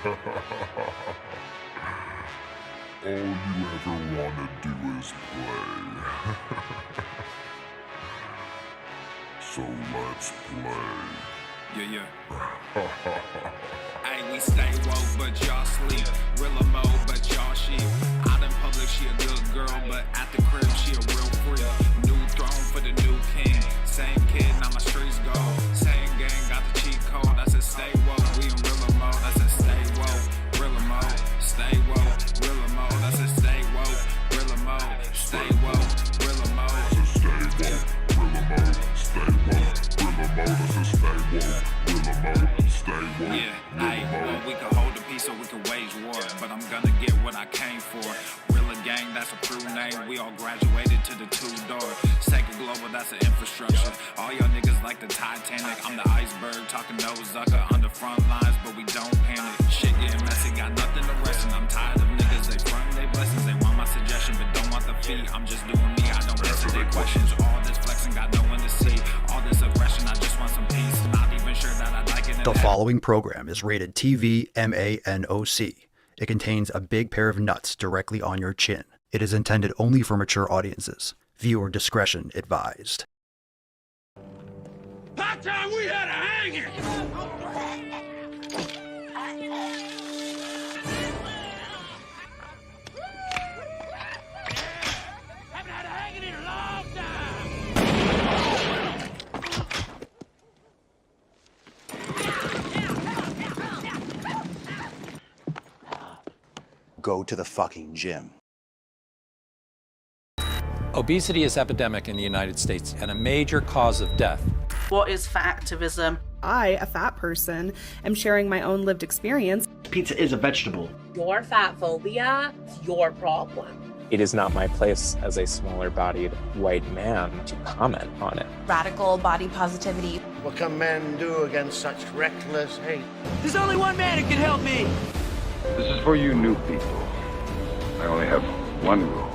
All you ever want to do is play. So let's play. Yeah. Hey, we stay woke, but y'all sleep. Real emo, but y'all sheep. Out in public, she a good girl, but at the crib, she a real freak. New throne for the new king. Same kid, now my streets go. Same gang, got the cheat code. I said stay woke, we in real emo. I said stay woke, real emo. Stay woke, real emo. I said stay woke, real emo. Stay woke, real emo. I said stay woke, real emo. Stay woke, real emo. I said stay woke, real emo. Stay woke, yeah, real emo. well, we can hold a peace or we can wage war, but I'm gonna get what I came for. Real gang, that's a crew name. We all graduated to the two-door. Sacred Global, that's an infrastructure. All y'all niggas like the Titanic. I'm the iceberg, talking no Zucker on the front lines, but we don't panic. Shit getting messy, got nothing to rest, and I'm tired of niggas. They front they blessings, they want my suggestion, but don't want the fee. I'm just doing me, I don't answer their questions. All this flexing, got no one to see. All this aggression, I just want some peace. Not even sure that I like it. The following program is rated TV MANOC. It contains a big pair of nuts directly on your chin. It is intended only for mature audiences. Viewer discretion advised. That time we had a hanging! Haven't had a hanging in a long time! Go to the fucking gym. Obesity is epidemic in the United States and a major cause of death. What is fat activism? I, a fat person, am sharing my own lived experience. Pizza is a vegetable. Your fat phobia is your problem. It is not my place as a smaller-bodied white man to comment on it. Radical body positivity. What can men do against such reckless hate? There's only one man who can help me. This is for you new people. I only have one rule.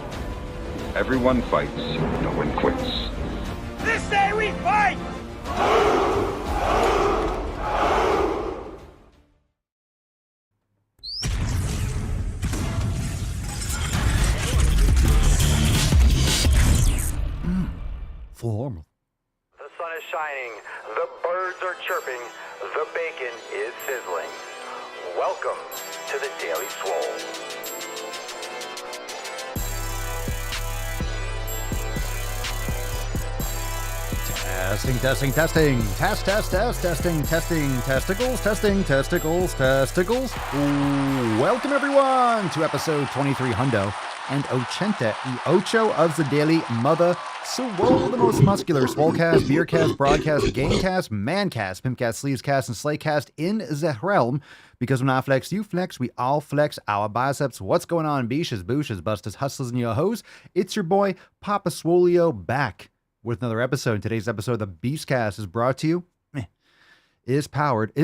Everyone fights, no one quits. This day we fight! Formal. The sun is shining, the birds are chirping, the bacon is sizzling. Welcome to the Daily Swole. Testing. Testicles. Welcome everyone to episode 23 Hundo and Ochenta y Ocho of the Daily Mother Swole, the most muscular swolecast, beercast, broadcast, gamecast, mancast, pimpcast, sleevescast, and slaycast in the realm. Because when I flex, you flex, we all flex our biceps. What's going on, beaches, booshes, busters, hustlers, and your hoes? It's your boy, Papa Swolio, back with another episode. Today's episode of the Beastcast is brought to you, is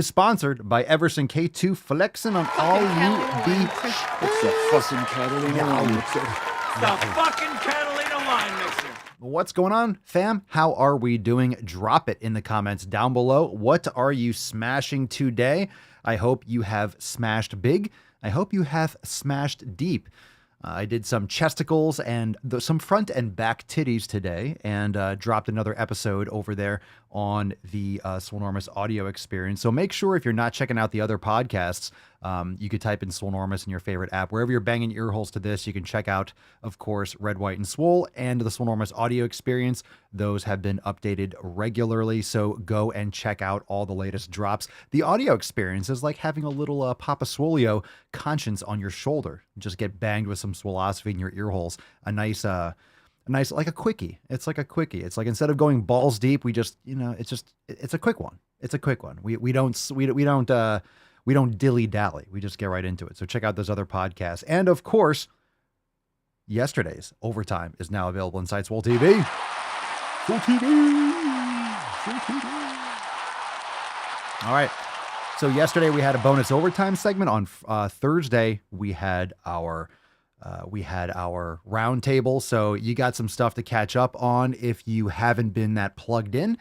sponsored by Everson K2 flexing on all you beach. It's the fucking Catalina wine mixer. The fucking Catalina wine mixer. What's going on, fam? How are we doing? Drop it in the comments down below. What are you smashing today? I hope you have smashed big. I hope you have smashed deep. I did some chesticles and some front and back titties today, and dropped another episode over there on the Swolenormous audio experience. So make sure if you're not checking out the other podcasts, you could type in Swolenormous in your favorite app. Wherever you're banging ear holes to this, you can check out, of course, Red, White, and Swole and the Swolenormous audio experience. Those have been updated regularly, so go and check out all the latest drops. The audio experience is like having a little Papa Swolio conscience on your shoulder. Just get banged with some swolosophy in your ear holes. A nice, like a quickie. It's like a quickie. It's like instead of going balls deep, we just, it's a quick one. It's a quick one. We don't dilly dally. We just get right into it. So check out those other podcasts. And of course, yesterday's overtime is now available inside Swole TV. Swole TV. All right. So yesterday we had a bonus overtime segment. On Thursday we had our round table. So you got some stuff to catch up on if you haven't been that plugged in.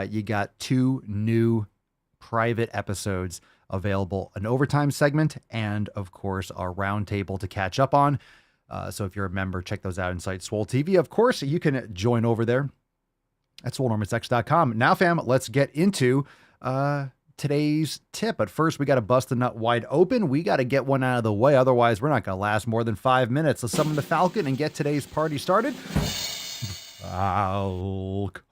You got 2 new private episodes available an overtime segment and, of course, our roundtable to catch up on. So if you're a member, check those out inside Swole TV. Of course, you can join over there at swolenormousx.com. Now, fam, let's get into today's tip. But first, we got to bust the nut wide open. We got to get one out of the way. Otherwise, we're not going to last more than 5 minutes. Let's summon the Falcon and get today's party started. Falcon.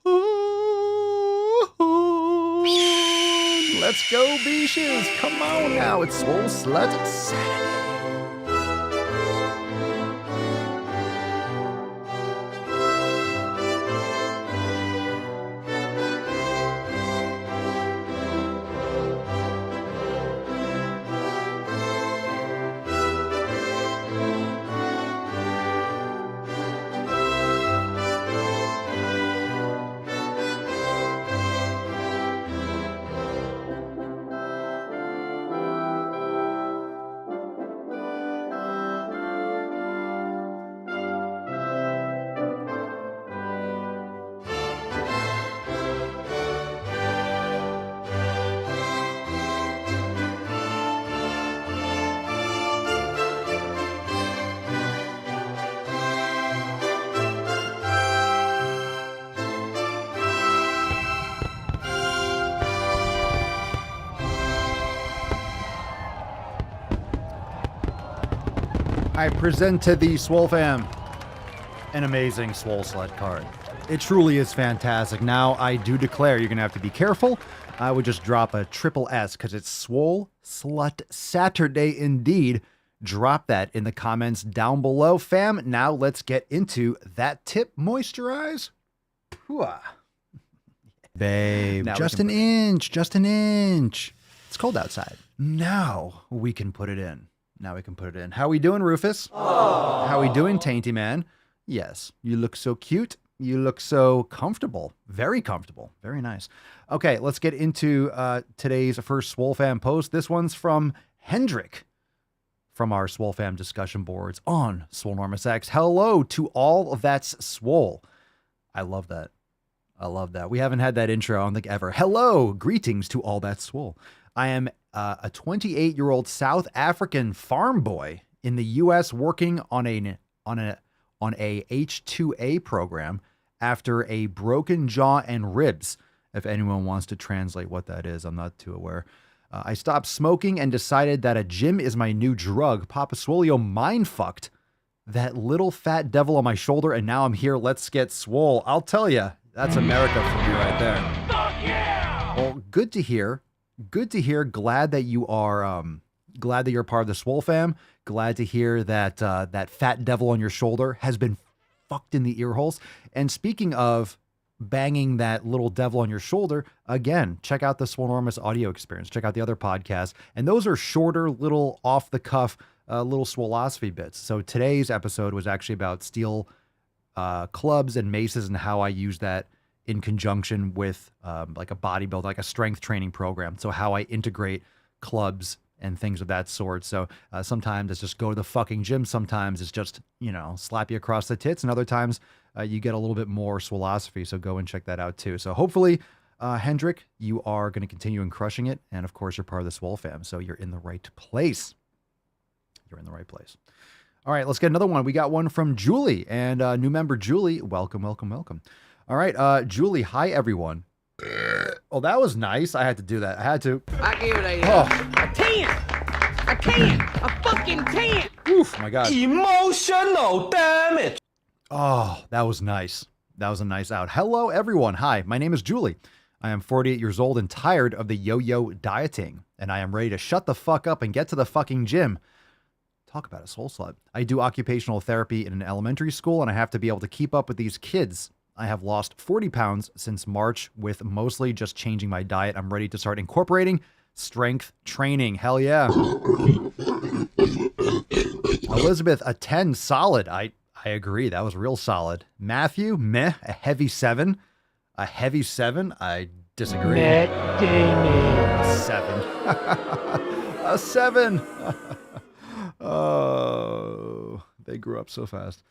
Let's go, beaches. Come on now. It's Swole Slut Saturday. I present to the Swole fam an amazing Swole Slut card. It truly is fantastic. Now, I do declare you're going to have to be careful. I would just drop a triple S because it's Swole Slut Saturday indeed. Drop that in the comments down below, fam. Now, let's get into that tip. Moisturize. Hooah. Babe, now just an inch, just an inch. It's cold outside. Now we can put it in. How we doing, Rufus? Aww. How we doing, Tainty Man? Yes, you look so cute. You look so comfortable. Very comfortable. Very nice. Okay, let's get into today's first Swole Fam post. This one's from Hendrik from our Swole Fam discussion boards on Swolenormous X. Hello to all that's swole. I love that. I love that. We haven't had that intro, I don't think, ever. Hello, greetings to all that's swole. I am a 28-year-old South African farm boy in the U.S. working on a H2A program after a broken jaw and ribs. If anyone wants to translate what that is, I'm not too aware. I stopped smoking and decided that a gym is my new drug. Papa Swolio mind-fucked that little fat devil on my shoulder, and now I'm here. Let's get swole. I'll tell you, that's America for me right there. Fuck yeah! Well, good to hear. Good to hear. Glad that you are glad that you're part of the Swole fam. Glad to hear that that fat devil on your shoulder has been fucked in the ear holes. And speaking of banging that little devil on your shoulder, again, check out the Swolenormous audio experience. Check out the other podcasts. And those are shorter, little off the cuff, little swolosophy bits. So today's episode was actually about steel clubs and maces and how I use that in conjunction with like a bodybuilder, like a strength training program. So how I integrate clubs and things of that sort. So sometimes it's just go to the fucking gym. Sometimes it's just, you know, slap you across the tits. And other times you get a little bit more swolosophy. So go and check that out too. So hopefully, Hendrik, you are going to continue in crushing it. And of course, you're part of the Swole fam. So you're in the right place. You're in the right place. All right, let's get another one. We got one from Julie. And new member Julie, welcome, welcome, welcome. All right, Julie, hi, everyone. Oh, that was nice. I had to do that. I had to. I give it a 10. A 10. A fucking 10. Oof, my God. Emotional damage. Oh, that was nice. That was a nice out. Hello, everyone. Hi, my name is Julie. I am 48 years old and tired of the yo-yo dieting, and I am ready to shut the fuck up and get to the fucking gym. Talk about a soul slut. I do occupational therapy in an elementary school, and I have to be able to keep up with these kids. I have lost 40 pounds since March with mostly just changing my diet. I'm ready to start incorporating strength training. Hell yeah. Elizabeth, a 10 solid. I agree. That was real solid. Matthew, meh, a heavy 7. A heavy 7? I disagree. A 7. A 7. Oh, they grew up so fast.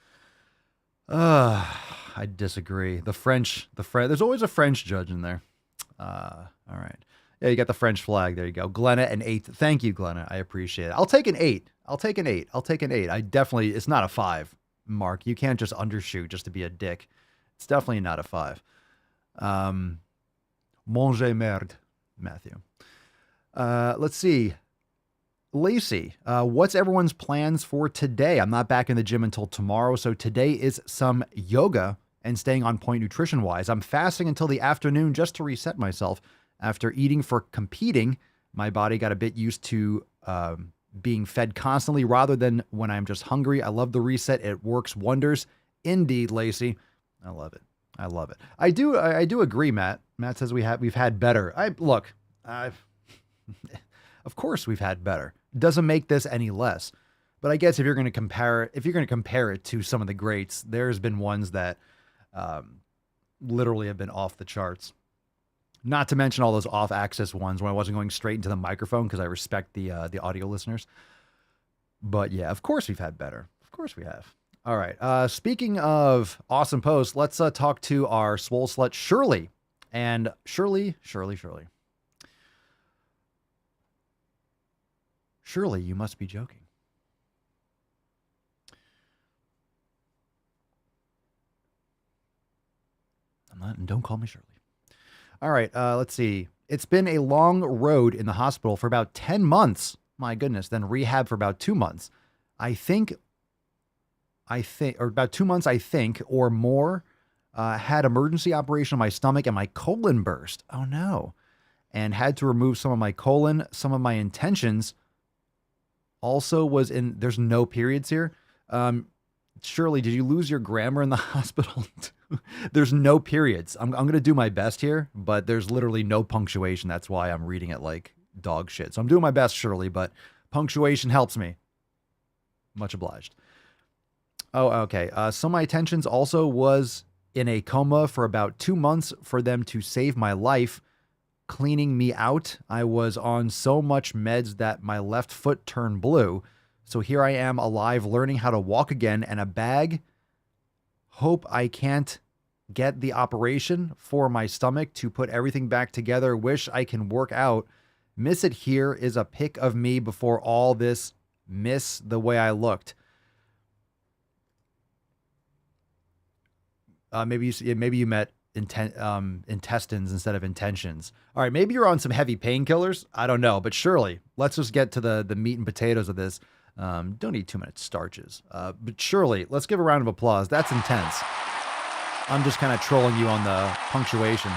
I disagree. There's always a French judge in there. All right. Yeah, you got the French flag. There you go. Glenna, an 8. Thank you, Glenna. I appreciate it. I'll take an 8. I'll take an 8. I'll take an 8. I definitely, it's not a 5, Mark. You can't just undershoot just to be a dick. It's definitely not a 5. Manger merde, Matthew. Let's see. Lacey, what's everyone's plans for today? I'm not back in the gym until tomorrow, so today is some yoga and staying on point nutrition-wise. I'm fasting until the afternoon just to reset myself. After eating for competing, my body got a bit used to being fed constantly rather than when I'm just hungry. I love the reset. It works wonders. Indeed, Lacey. I love it. I love it. I do agree, Matt. Matt says we've had better. Of course we've had better. Doesn't make this any less. But I guess if you're going to compare it to some of the greats, there's been ones that literally have been off the charts. Not to mention all those off-axis ones when I wasn't going straight into the microphone because I respect the audio listeners. But yeah, of course we've had better. Of course we have. All right. Speaking of awesome posts, let's talk to our swole slut Shirley. And Shirley, you must be joking. I'm not, and don't call me Shirley. All right, let's see. It's been a long road in the hospital for about 10 months. My goodness. Then rehab for about 2 months. I think, or about 2 months, I think, or more. Had emergency operation on my stomach and my colon burst. Oh no. And had to remove some of my colon, some of my intentions. Also was in, there's no periods here. Shirley, did you lose your grammar in the hospital? There's no periods. I'm going to do my best here, but there's literally no punctuation. That's why I'm reading it like dog shit. So I'm doing my best, Shirley, but punctuation helps me. Much obliged. Oh, okay. So my intentions also was in a coma for about 2 months for them to save my life, cleaning me out. I was on so much meds that my left foot turned blue. So here I am alive, learning how to walk again, and a bag. Hope I can't get the operation for my stomach to put everything back together. Wish I can work out. Miss it. Here is a pic of me before all this. Miss the way I looked. Maybe you met intestines instead of intentions. All right, maybe you're on some heavy painkillers. I don't know, but surely let's just get to the meat and potatoes of this. Don't eat too many starches. But surely, let's give a round of applause. That's intense. I'm just kind of trolling you on the punctuation.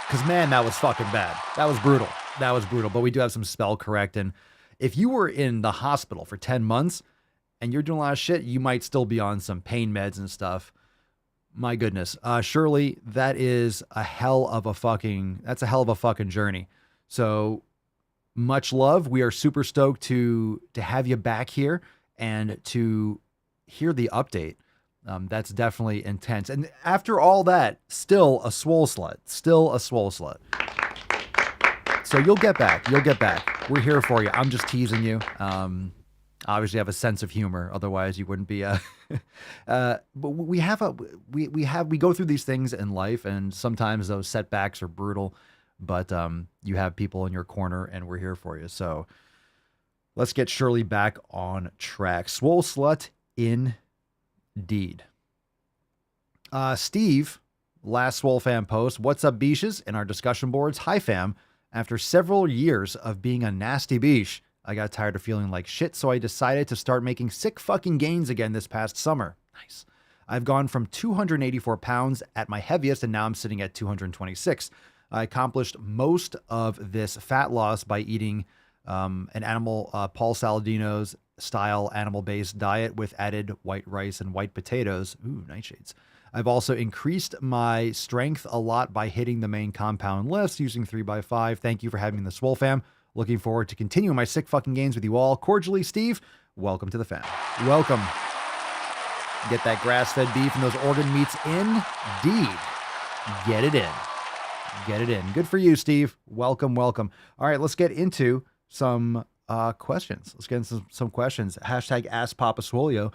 Because, man, that was fucking bad. That was brutal. That was brutal. But we do have some spell correct. And if you were in the hospital for 10 months and you're doing a lot of shit, you might still be on some pain meds and stuff. My goodness. Surely, that is a hell of a fucking journey. So much love. We are super stoked to have you back here and to hear the update. That's definitely intense. And after all that, still a swole slut. So you'll get back. We're here for you. I'm just teasing you. Obviously have a sense of humor. Otherwise you wouldn't be, but we go through these things in life, and sometimes those setbacks are brutal, but you have people in your corner and we're here for you. So let's get Shirley back on track. Swole slut indeed. Steve, last Swole fan post. What's up, beaches? In our discussion boards. Hi fam. After several years of being a nasty beach, I got tired of feeling like shit, so I decided to start making sick fucking gains again this past summer. Nice. I've gone from 284 pounds at my heaviest, and now I'm sitting at 226. I accomplished most of this fat loss by eating an animal, Paul Saladino's style animal-based diet with added white rice and white potatoes. Ooh, nightshades. I've also increased my strength a lot by hitting the main compound lifts using 3x5. Thank you for having the Swole fam. Looking forward to continuing my sick fucking gains with you all. Cordially, Steve. Welcome to the fam. Welcome. Get that grass-fed beef and those organ meats indeed. Get it in. Get it in. Good for you, Steve. Welcome, welcome. All right, let's get into some questions. Let's get into some questions. Hashtag Ask Papa Swolio.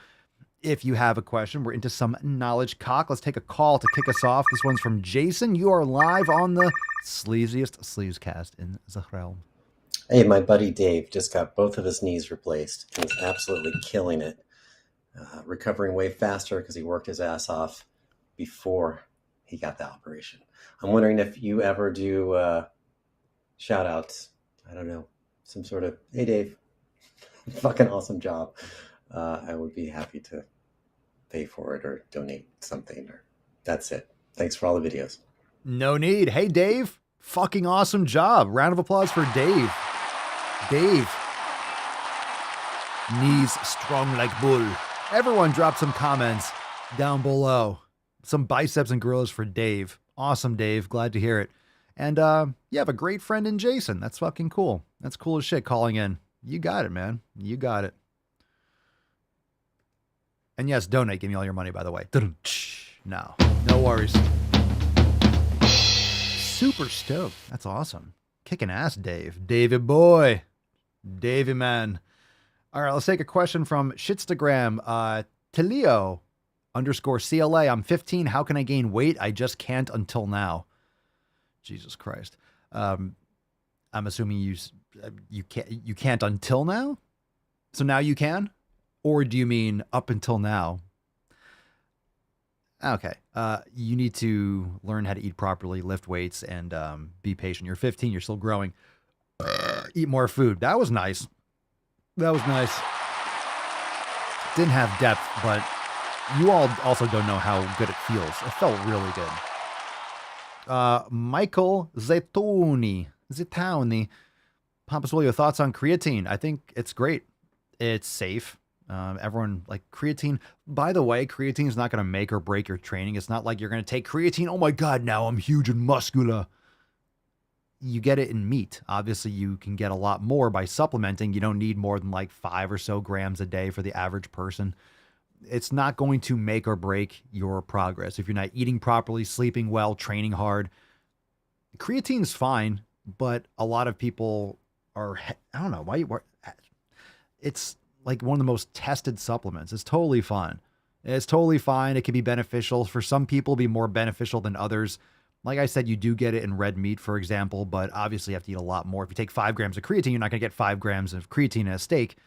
if you have a question. We're into some knowledge cock. Let's take a call to kick us off. This one's from Jason. You are live on the sleaziest sleazecast in the realm. Hey, my buddy Dave just got both of his knees replaced. He's absolutely killing it. Recovering way faster because he worked his ass off before he got the operation. I'm wondering if you ever do shout outs. I don't know. Some sort of, hey Dave, fucking awesome job. I would be happy to pay for it or donate something. Or that's it. Thanks for all the videos. No need. Hey Dave, fucking awesome job. Round of applause for Dave. Dave. Knees strong like bull. Everyone drop some comments down below. Some biceps and gorillas for Dave. Awesome, Dave. Glad to hear it. And you have a great friend in Jason. That's fucking cool. That's cool as shit calling in. You got it, man. You got it. And yes, donate. Give me all your money, by the way. No worries. Super stoked. That's awesome. Kicking ass, Dave. David boy. Davey man. All right, let's take a question from Shitstagram. Telio _CLA. I'm 15. How can I gain weight? I just can't until now. Jesus Christ. I'm assuming you can't until now? So now you can? Or do you mean up until now? Okay. You need to learn how to eat properly, lift weights, and be patient. You're 15. You're still growing. Eat more food. That was nice. That was nice. Didn't have depth, but you all also don't know how good it feels. It felt really good. Michael Zetoni. Papa Swolio, thoughts on creatine? I think it's great. It's safe. Everyone like creatine. By the way, creatine is not going to make or break your training. It's not like you're going to take creatine. Oh my God, now I'm huge and muscular. You get it in meat. Obviously, you can get a lot more by supplementing. You don't need more than like 5 or so grams a day for the average person. It's not going to make or break your progress. If you're not eating properly, sleeping well, training hard, creatine's fine, but a lot of people are, I don't know why it's like one of the most tested supplements. It's totally fine. It's totally fine. It can be beneficial. For some people, be more beneficial than others. Like I said, you do get it in red meat, for example, but obviously you have to eat a lot more. If you take 5 grams of creatine, you're not going to get 5 grams of creatine in a steak.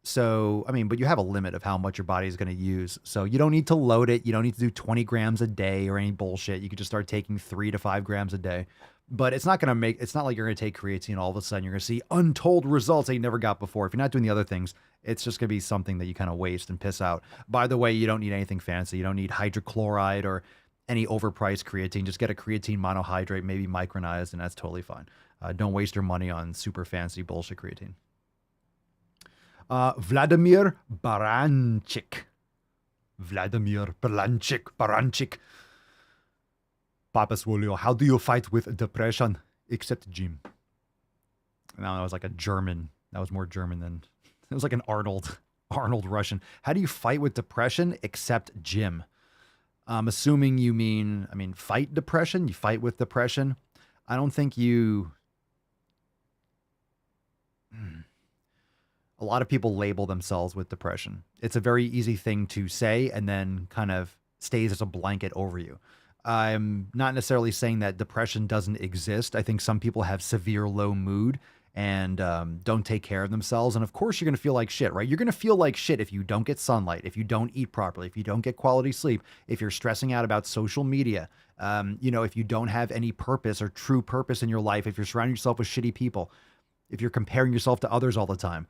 So, I mean, but you have a limit of how much your body is going to use. So you don't need to load it. You don't need to do 20 grams a day or any bullshit. You could just start taking 3 to 5 grams a day. But it's not like you're going to take creatine all of a sudden. You're going to see untold results that you never got before. If you're not doing the other things, it's just going to be something that you kind of waste and piss out. By the way, you don't need anything fancy. You don't need hydrochloride or any overpriced creatine. Just get a creatine monohydrate, maybe micronized, and that's totally fine. Don't waste your money on super fancy bullshit creatine. Vladimir Baranchik. Papa Swolio, how do you fight with depression? Except gym. Now that was like a German. That was more German than, it was like an Arnold Russian. How do you fight with depression except gym? I'm assuming you mean, fight depression? You fight with depression? I don't think you... A lot of people label themselves with depression. It's a very easy thing to say and then kind of stays as a blanket over you. I'm not necessarily saying that depression doesn't exist. I think some people have severe low mood and don't take care of themselves. And of course, you're going to feel like shit, right? You're going to feel like shit if you don't get sunlight, if you don't eat properly, if you don't get quality sleep, if you're stressing out about social media, if you don't have any purpose or true purpose in your life, if you're surrounding yourself with shitty people, if you're comparing yourself to others all the time,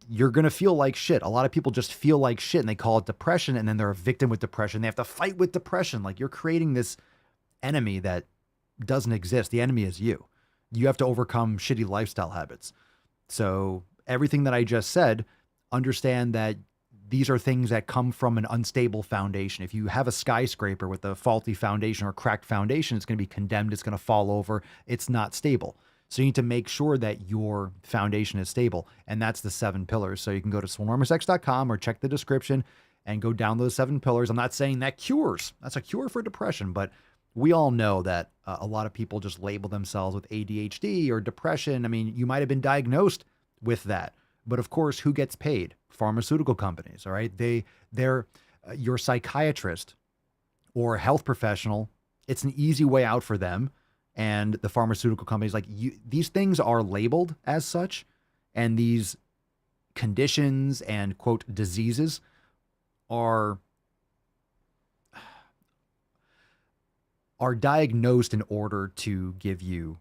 you're going to feel like shit. A lot of people just feel like shit and they call it depression, and then they're a victim with depression. They have to fight with depression. Like, you're creating this enemy that doesn't exist. The enemy is you. You have to overcome shitty lifestyle habits. So everything that I just said, understand that these are things that come from an unstable foundation. If you have a skyscraper with a faulty foundation or cracked foundation, it's going to be condemned. It's going to fall over. It's not stable. So you need to make sure that your foundation is stable. And that's the 7 pillars. So you can go to swolenormousx.com or check the description and go down those 7 pillars. I'm not saying that cures. That's a cure for depression. But we all know that a lot of people just label themselves with ADHD or depression. You might have been diagnosed with that. But of course, who gets paid? Pharmaceutical companies, all right? They're your psychiatrist or health professional. It's an easy way out for them. And the pharmaceutical companies, like these things are labeled as such, and these conditions and quote diseases are diagnosed in order to give you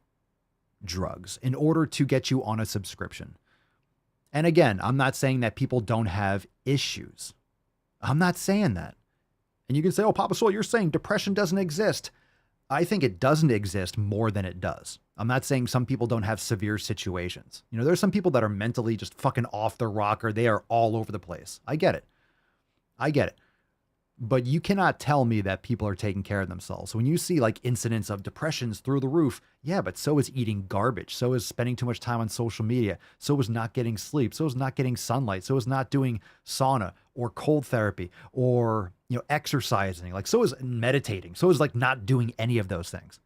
drugs, in order to get you on a subscription. And again, I'm not saying that people don't have issues. I'm not saying that. And you can say, oh, Papa Swole, you're saying depression doesn't exist. I think it doesn't exist more than it does. I'm not saying some people don't have severe situations. You know, there's some people that are mentally just fucking off their rocker. They are all over the place. I get it. I get it. But you cannot tell me that people are taking care of themselves. So when you see like incidents of depressions through the roof, yeah, but so is eating garbage. So is spending too much time on social media. So is not getting sleep. So is not getting sunlight. So is not doing sauna or cold therapy or, you know, exercising. Like so is meditating. So is like not doing any of those things.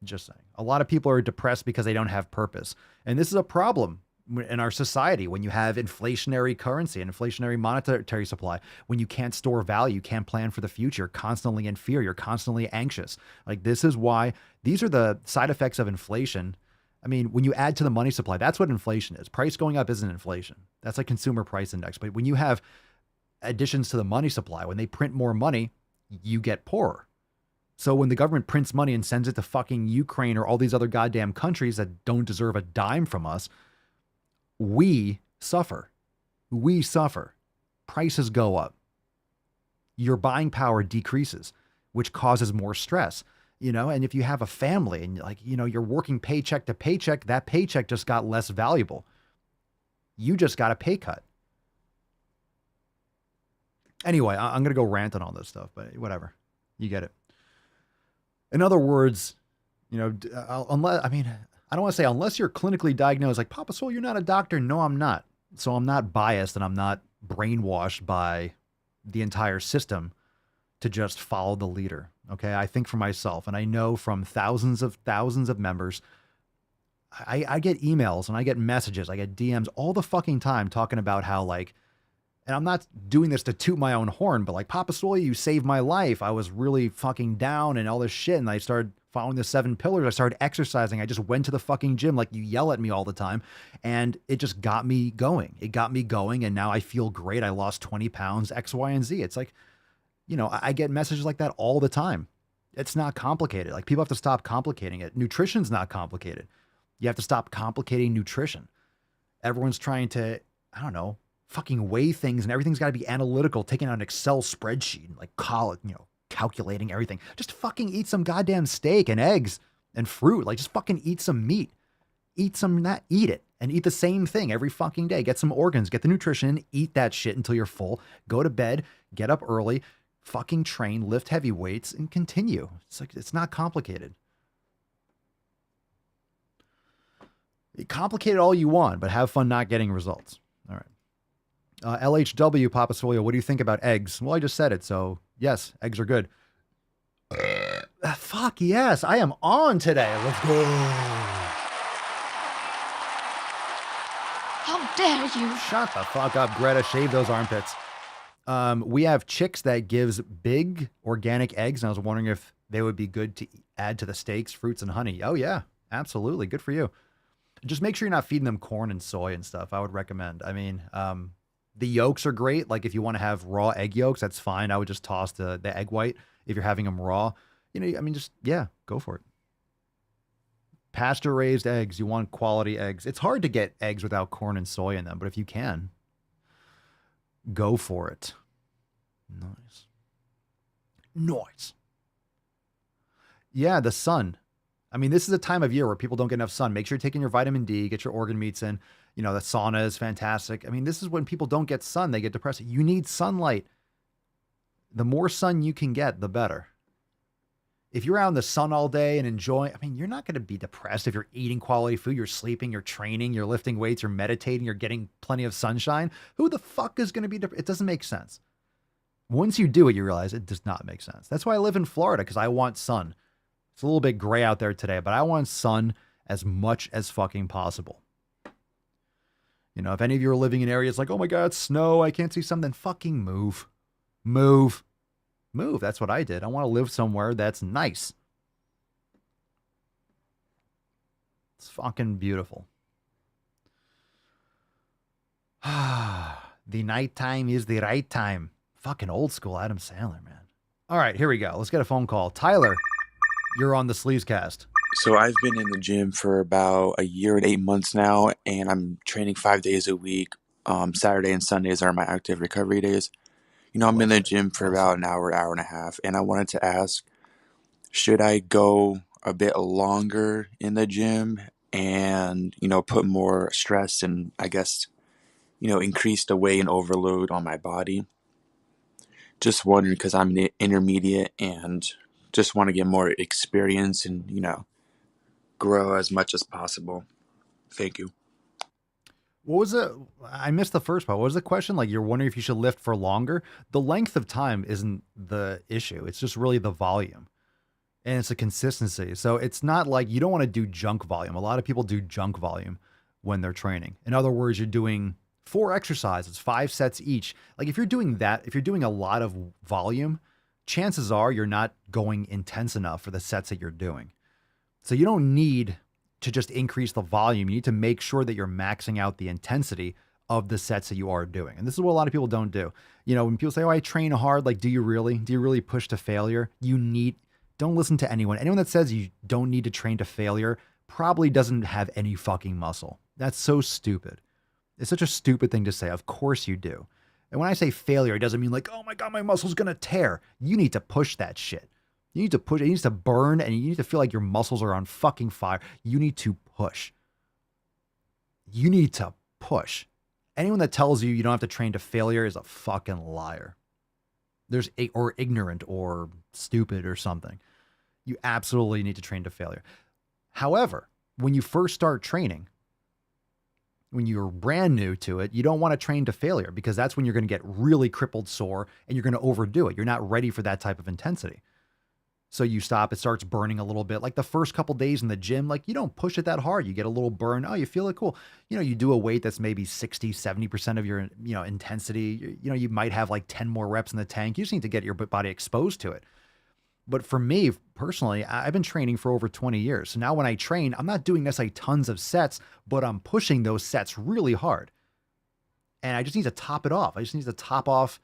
Just saying. A lot of people are depressed because they don't have purpose. And this is a problem in our society when you have inflationary currency and inflationary monetary supply, when you can't store value, can't plan for the future, constantly in fear, you're constantly anxious. Like this is why these are the side effects of inflation. I mean, when you add to the money supply, that's what inflation is. Price going up isn't inflation. That's a consumer price index. But when you have additions to the money supply, when they print more money, you get poorer. So when the government prints money and sends it to fucking Ukraine or all these other goddamn countries that don't deserve a dime from us, we suffer. We suffer. Prices go up. Your buying power decreases, which causes more stress, you know? And if you have a family and like, you know, you're working paycheck to paycheck, that paycheck just got less valuable. You just got a pay cut. Anyway, I'm going to go rant on all this stuff, but whatever. You get it. In other words, you know, unless, I mean, I don't want to say unless you're clinically diagnosed, like Papa Swole, you're not a doctor. No, I'm not. So I'm not biased and I'm not brainwashed by the entire system to just follow the leader. Okay. I think for myself, and I know from thousands of members, I get emails and I get messages, I get DMs all the fucking time talking about how like, and I'm not doing this to toot my own horn, but like, Papa Swole, you saved my life. I was really fucking down and all this shit. And I started following the 7 pillars. I started exercising. I just went to the fucking gym. Like you yell at me all the time. And it just got me going. It got me going. And now I feel great. I lost 20 pounds, X, Y, and Z. It's like, you know, I get messages like that all the time. It's not complicated. Like people have to stop complicating it. Nutrition's not complicated. You have to stop complicating nutrition. Everyone's trying to, I don't know, fucking weigh things and everything's got to be analytical, taking out an Excel spreadsheet and like call it, you know, calculating everything. Just fucking eat some goddamn steak and eggs and fruit. Like just fucking eat some meat, eat some, that, eat it and eat the same thing every fucking day. Get some organs, get the nutrition, eat that shit until you're full, go to bed, get up early, fucking train, lift heavy weights and continue. It's like, it's not complicated. Complicate it all you want, but have fun not getting results. All right. LHW, Papa Swole, what do you think about eggs? Well, I just said it, so yes, eggs are good. Fuck yes, I am on today. Let's go. How dare you? Shut the fuck up, Greta. Shave those armpits. We have chicks that gives big organic eggs, and I was wondering if they would be good to add to the steaks, fruits, and honey. Oh yeah, absolutely. Good for you. Just make sure you're not feeding them corn and soy and stuff. I would recommend. I mean, the yolks are great. Like if you want to have raw egg yolks, that's fine. I would just toss the egg white if you're having them raw. You know, I mean, just, yeah, go for it. Pasture raised eggs. You want quality eggs. It's hard to get eggs without corn and soy in them, but if you can, go for it. Nice. Nice. Yeah, the sun. I mean, this is a time of year where people don't get enough sun. Make sure you're taking your vitamin D, get your organ meats in. You know, the sauna is fantastic. I mean, this is when people don't get sun, they get depressed. You need sunlight. The more sun you can get, the better. If you're out in the sun all day and enjoying, I mean, you're not going to be depressed if you're eating quality food, you're sleeping, you're training, you're lifting weights, you're meditating, you're getting plenty of sunshine. Who the fuck is going to be depressed? It doesn't make sense. Once you do it, you realize it does not make sense. That's why I live in Florida, because I want sun. It's a little bit gray out there today, but I want sun as much as fucking possible. You know, if any of you are living in areas like, oh my God, snow, I can't see something, fucking move. Move. Move. That's what I did. I want to live somewhere that's nice. It's fucking beautiful. The nighttime is the right time. Fucking old school Adam Sandler, man. All right, here we go. Let's get a phone call. Tyler, you're on the Sleazecast. So I've been in the gym for about a year and 8 months now, and I'm training 5 days a week. Saturday and Sundays are my active recovery days. You know, I'm in the gym for about an hour, hour and a half, and I wanted to ask, should I go a bit longer in the gym and, you know, put more stress and, I guess, you know, increase the weight and overload on my body? Just wondering, because I'm intermediate and just want to get more experience and, you know, grow as much as possible. Thank you. What was it? I missed the first part. What was the question? Like, you're wondering if you should lift for longer? The length of time isn't the issue. It's just really the volume. And it's a consistency. So it's not like you don't want to do junk volume. A lot of people do junk volume when they're training. In other words, you're doing 4 exercises, 5 sets each. Like if you're doing that, if you're doing a lot of volume, chances are you're not going intense enough for the sets that you're doing. So you don't need to just increase the volume. You need to make sure that you're maxing out the intensity of the sets that you are doing. And this is what a lot of people don't do. You know, when people say, oh, I train hard, like, do you really? Do you really push to failure? Don't listen to anyone. Anyone that says you don't need to train to failure probably doesn't have any fucking muscle. That's so stupid. It's such a stupid thing to say. Of course you do. And when I say failure, it doesn't mean like, oh my God, my muscle's going to tear. You need to push that shit. You need to push. It needs to burn, and you need to feel like your muscles are on fucking fire. You need to push. You need to push. Anyone that tells you you don't have to train to failure is a fucking liar. Or ignorant or stupid or something. You absolutely need to train to failure. However, when you first start training, when you're brand new to it, you don't want to train to failure because that's when you're going to get really crippled sore and you're going to overdo it. You're not ready for that type of intensity. So you stop, it starts burning a little bit. Like the first couple days in the gym, like you don't push it that hard. You get a little burn. Oh, you feel it cool. You know, you do a weight that's maybe 60, 70% of your, you know, intensity. You know, you might have like 10 more reps in the tank. You just need to get your body exposed to it. But for me personally, I've been training for over 20 years. So now when I train, I'm not doing necessarily tons of sets, but I'm pushing those sets really hard. And I just need to top it off. I just need to top off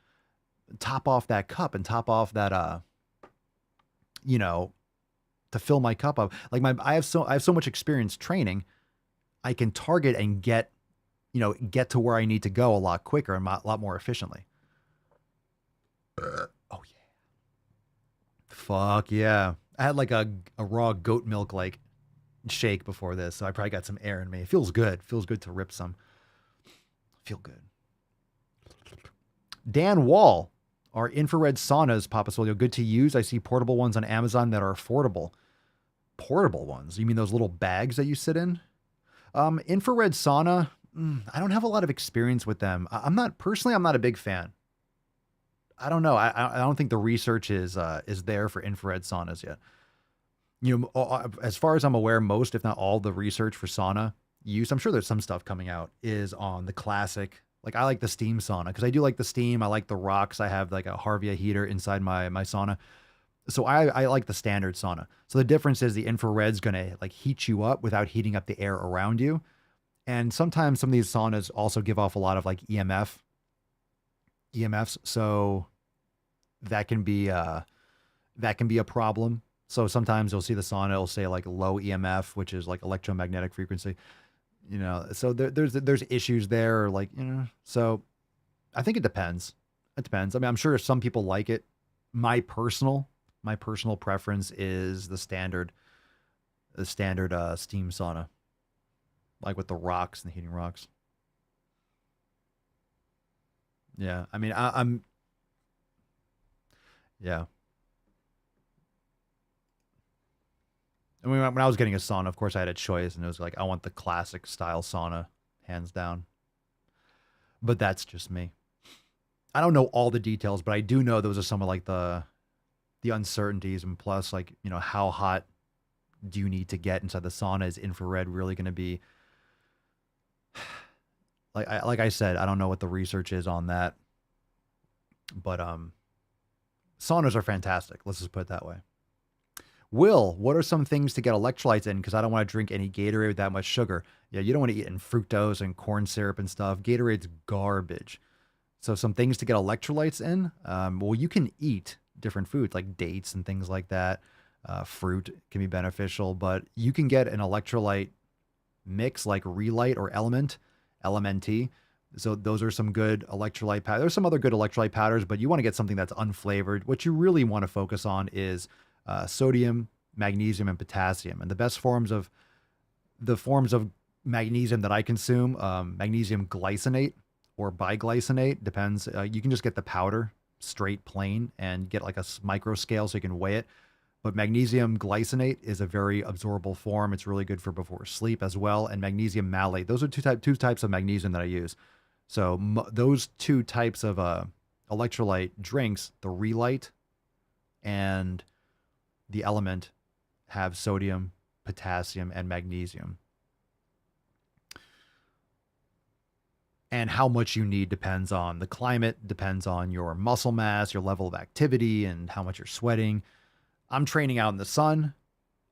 that cup and top off that, you know, to fill my cup up. Like I have so much experience training. I can target and get to where I need to go a lot quicker and a lot more efficiently. Oh yeah. Fuck yeah. I had like a raw goat milk like shake before this. So I probably got some air in me. It feels good. Feels good to rip some. Feel good. Dan Wall. Are infrared saunas, Papa Swolio, good to use? I see portable ones on Amazon that are affordable. Portable ones? You mean those little bags that you sit in? Infrared sauna, I don't have a lot of experience with them. I'm not a big fan. I don't know. I don't think the research is there for infrared saunas yet. You know, as far as I'm aware, most, if not all, the research for sauna use, I'm sure there's some stuff coming out, is on the classic. Like I like the steam sauna because I do like the steam. I like the rocks. I have like a Harvia heater inside my sauna. So I like the standard sauna. So the difference is the infrared's going to like heat you up without heating up the air around you. And sometimes some of these saunas also give off a lot of like EMFs. So that can be a problem. So sometimes you'll see the sauna, it'll say like low EMF, which is like electromagnetic frequency. You know, so there's issues there, like, you know, so I think it depends. It depends. I mean, I'm sure some people like it. My personal preference is the standard steam sauna, like with the rocks and the heating rocks. Yeah. I mean, I'm yeah. I mean, when I was getting a sauna, of course, I had a choice, and it was like, I want the classic style sauna, hands down. But that's just me. I don't know all the details, but I do know those are some of like the uncertainties, and plus, like, you know, how hot do you need to get inside the sauna? Is infrared really going to be like I said, I don't know what the research is on that, but saunas are fantastic. Let's just put it that way. Will, what are some things to get electrolytes in? Because I don't want to drink any Gatorade with that much sugar. Yeah, you don't want to eat in fructose and corn syrup and stuff. Gatorade's garbage. So some things to get electrolytes in. Well, you can eat different foods like dates and things like that. Fruit can be beneficial, but you can get an electrolyte mix like Relight or LMNT. So those are some good electrolyte powders. There's some other good electrolyte powders, but you want to get something that's unflavored. What you really want to focus on is sodium, magnesium, and potassium. And the best forms of magnesium that I consume, magnesium glycinate or biglycinate, depends. You can just get the powder straight plain and get like a micro scale so you can weigh it. But magnesium glycinate is a very absorbable form. It's really good for before sleep as well. And magnesium malate. Those are two types of magnesium that I use. So those two types of electrolyte drinks, the Relight and the Element, have sodium, potassium, and magnesium. And how much you need depends on the climate, depends on your muscle mass, your level of activity, and how much you're sweating. I'm training out in the sun.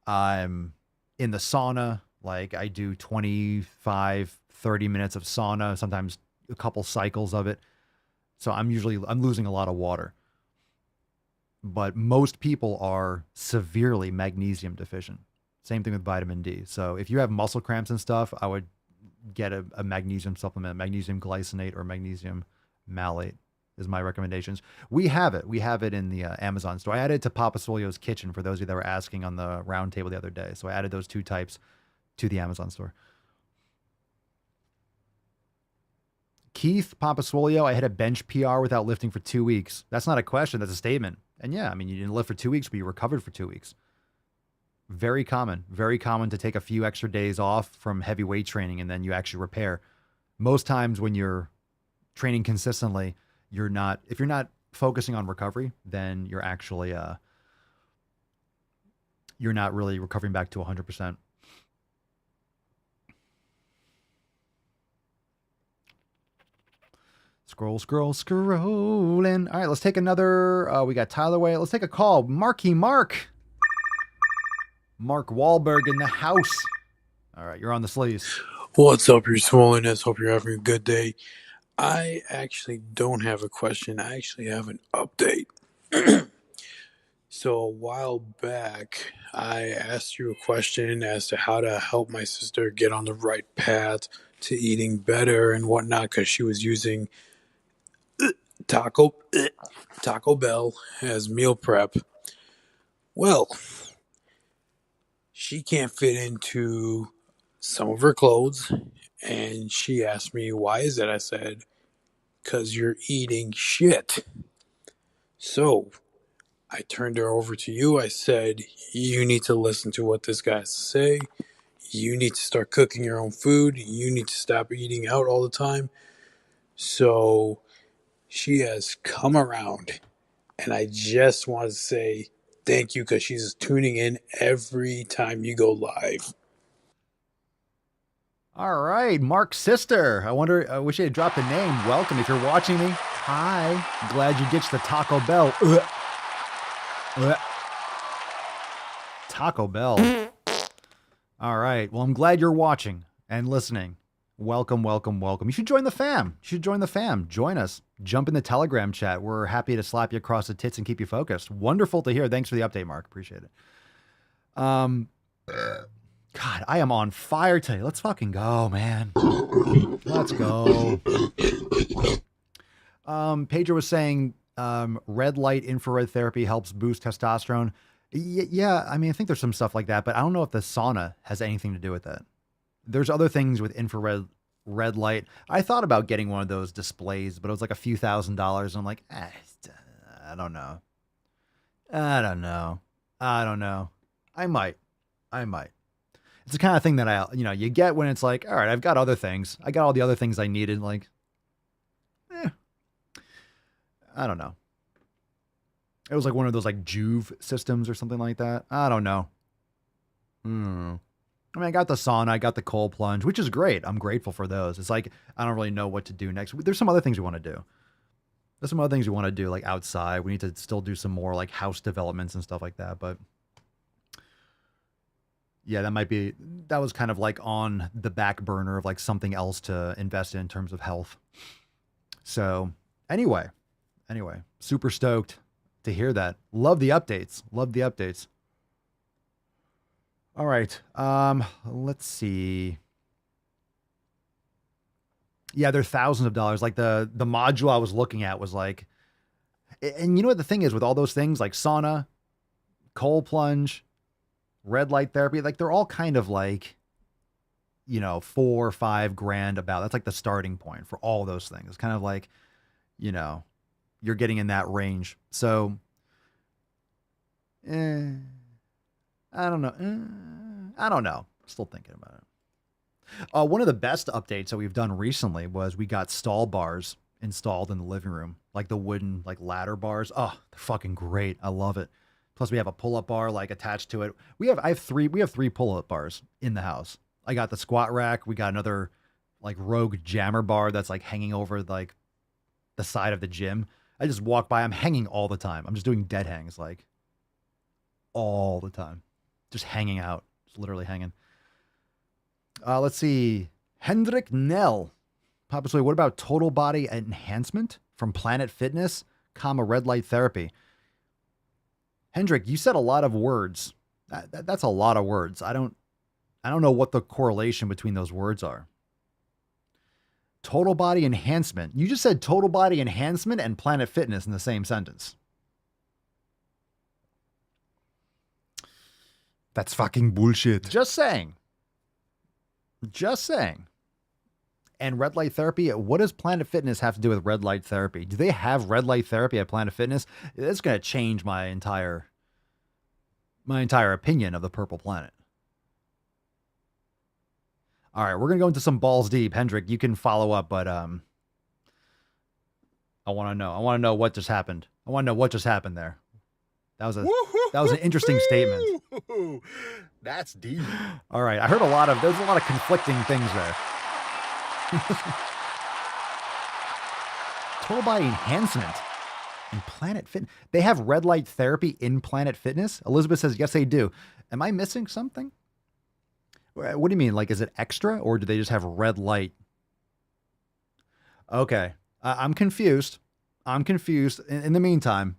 I'm in the sauna. Like I do 25, 30 minutes of sauna, sometimes a couple cycles of it. So I'm losing a lot of water. But most people are severely magnesium deficient. Same thing with vitamin D. So if you have muscle cramps and stuff, I would get a magnesium supplement, magnesium glycinate or magnesium malate is my recommendations. We have it. We have it in the Amazon store. I added it to Papa Swolio's kitchen for those of you that were asking on the round table the other day. So I added those two types to the Amazon store. Keith, Papa Swolio, I hit a bench PR without lifting for 2 weeks. That's not a question. That's a statement. And yeah, I mean, you didn't lift for 2 weeks, but you recovered for 2 weeks. Very common to take a few extra days off from heavy weight training and then you actually repair. Most times when you're training consistently, if you're not focusing on recovery, then you're actually, you're not really recovering back to 100%. Scrolling. All right, let's take another. We got Tyler Way. Let's take a call. Mark Wahlberg in the house. All right, you're on the sleeves. What's up, your swollenness? Hope you're having a good day. I actually don't have a question. I actually have an update. So a while back, I asked you a question as to how to help my sister get on the right path to eating better and whatnot, because she was using Taco Bell as meal prep. Well, she can't fit into some of her clothes, and she asked me, why is it? I said, because you're eating shit. So I turned her over to you. I said, you need to listen to what this guy has to say. You need to start cooking your own food. You need to stop eating out all the time. So she has come around, and I just want to say thank you, because she's tuning in every time you go live. All right, Mark's sister. I wish you had dropped the name. Welcome. If you're watching me, hi. Glad you ditched the Taco Bell. Taco Bell. All right. Well, I'm glad you're watching and listening. Welcome. You should join the fam. Join us. Jump in the Telegram chat. We're happy to slap you across the tits and keep you focused. Wonderful to hear. Thanks for the update, Mark. Appreciate it. God, I am on fire today. Let's fucking go, man. Let's go. Pedro was saying red light infrared therapy helps boost testosterone. Yeah, I mean, I think there's some stuff like that, but I don't know if the sauna has anything to do with that. There's other things with infrared red light. I thought about getting one of those displays, but it was like a few $1,000s. And I'm like, I don't know. I might. It's the kind of thing that you get when it's like, all right, I've got other things. I got all the other things I needed. Like, I don't know. It was like one of those like Juve systems or something like that. I don't know. I mean, I got the sauna, I got the cold plunge, which is great. I'm grateful for those. It's like, I don't really know what to do next. There's some other things we want to do. There's some other things we want to do, like outside. We need to still do some more like house developments and stuff like that. But yeah, that was kind of like on the back burner of like something else to invest in terms of health. So anyway, super stoked to hear that. Love the updates. All right. Let's see. Yeah, they're thousands of dollars. Like the module I was looking at was like, and you know what the thing is with all those things like sauna, cold plunge, red light therapy, like they're all kind of like, you know, $4 or $5 grand about. That's like the starting point for all those things. It's kind of like, you know, you're getting in that range. So, I don't know. Still thinking about it. One of the best updates that we've done recently was we got stall bars installed in the living room, like the wooden like ladder bars. Oh, they're fucking great. I love it. Plus we have a pull-up bar like attached to it. We have three pull-up bars in the house. I got the squat rack. We got another like rogue jammer bar that's like hanging over like the side of the gym. I just walk by. I'm hanging all the time. I'm just doing dead hangs like all the time. Just hanging out. Just literally hanging. Let's see. Hendrik Nell. Papa Sway, what about total body enhancement from Planet Fitness, red light therapy? Hendrik, you said a lot of words. That's a lot of words. I don't know what the correlation between those words are. Total body enhancement. You just said total body enhancement and Planet Fitness in the same sentence. That's fucking bullshit. Just saying. And red light therapy, what does Planet Fitness have to do with red light therapy? Do they have red light therapy at Planet Fitness? It's going to change my entire opinion of the Purple Planet. All right, we're going to go into some balls deep. Hendrik, you can follow up, but I want to know. I want to know what just happened. I want to know what just happened there. That was an interesting statement. That's deep. All right, I heard there's a lot of conflicting things there. Total body enhancement in Planet Fitness. They have red light therapy in Planet Fitness? Elizabeth says, yes, they do. Am I missing something? What do you mean? Like, is it extra or do they just have red light? Okay. I'm confused. In the meantime,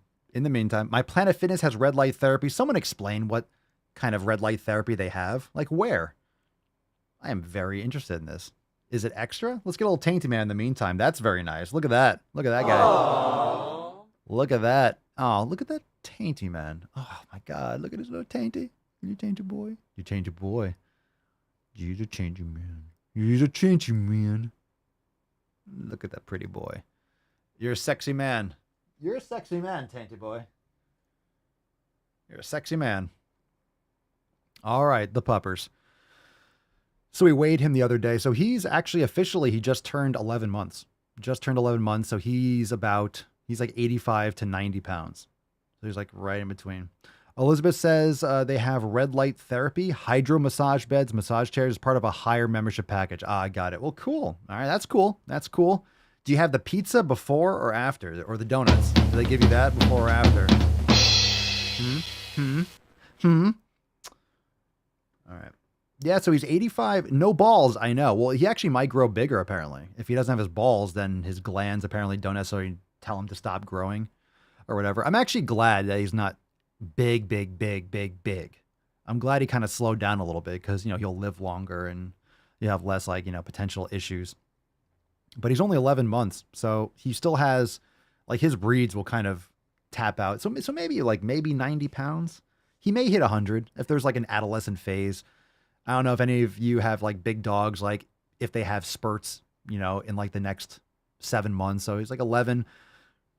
my Planet Fitness has red light therapy. Someone explain what kind of red light therapy they have. Like where? I am very interested in this. Is it extra? Let's get a little Tainty Man in the meantime. That's very nice. Look at that. Look at that guy. Aww. Look at that. Oh, look at that Tainty Man. Oh my God. Look at his little Tainty. You Tainty boy. You Tainty boy. You're a changey man. You're a changey man. Look at that pretty boy. You're a sexy man. You're a sexy man, Tainty boy. You're a sexy man. All right, the puppers. So we weighed him the other day. So he's actually officially, he just turned 11 months. So he's like 85 to 90 pounds. So he's like right in between. Elizabeth says they have red light therapy, hydro massage beds, massage chairs as part of a higher membership package. I got it. Well, cool. All right, that's cool. Do you have the pizza before or after? Or the donuts? Do they give you that before or after? All right. Yeah, so he's 85. No balls, I know. Well, he actually might grow bigger, apparently. If he doesn't have his balls, then his glands apparently don't necessarily tell him to stop growing or whatever. I'm actually glad that he's not big. I'm glad he kind of slowed down a little bit because, you know, he'll live longer and you have less, like, you know, potential issues. But he's only 11 months, so he still has, like, his breeds will kind of tap out. So maybe 90 pounds. He may hit 100 if there's, like, an adolescent phase. I don't know if any of you have like big dogs, like if they have spurts, you know, in like the next 7 months. So he's like 11.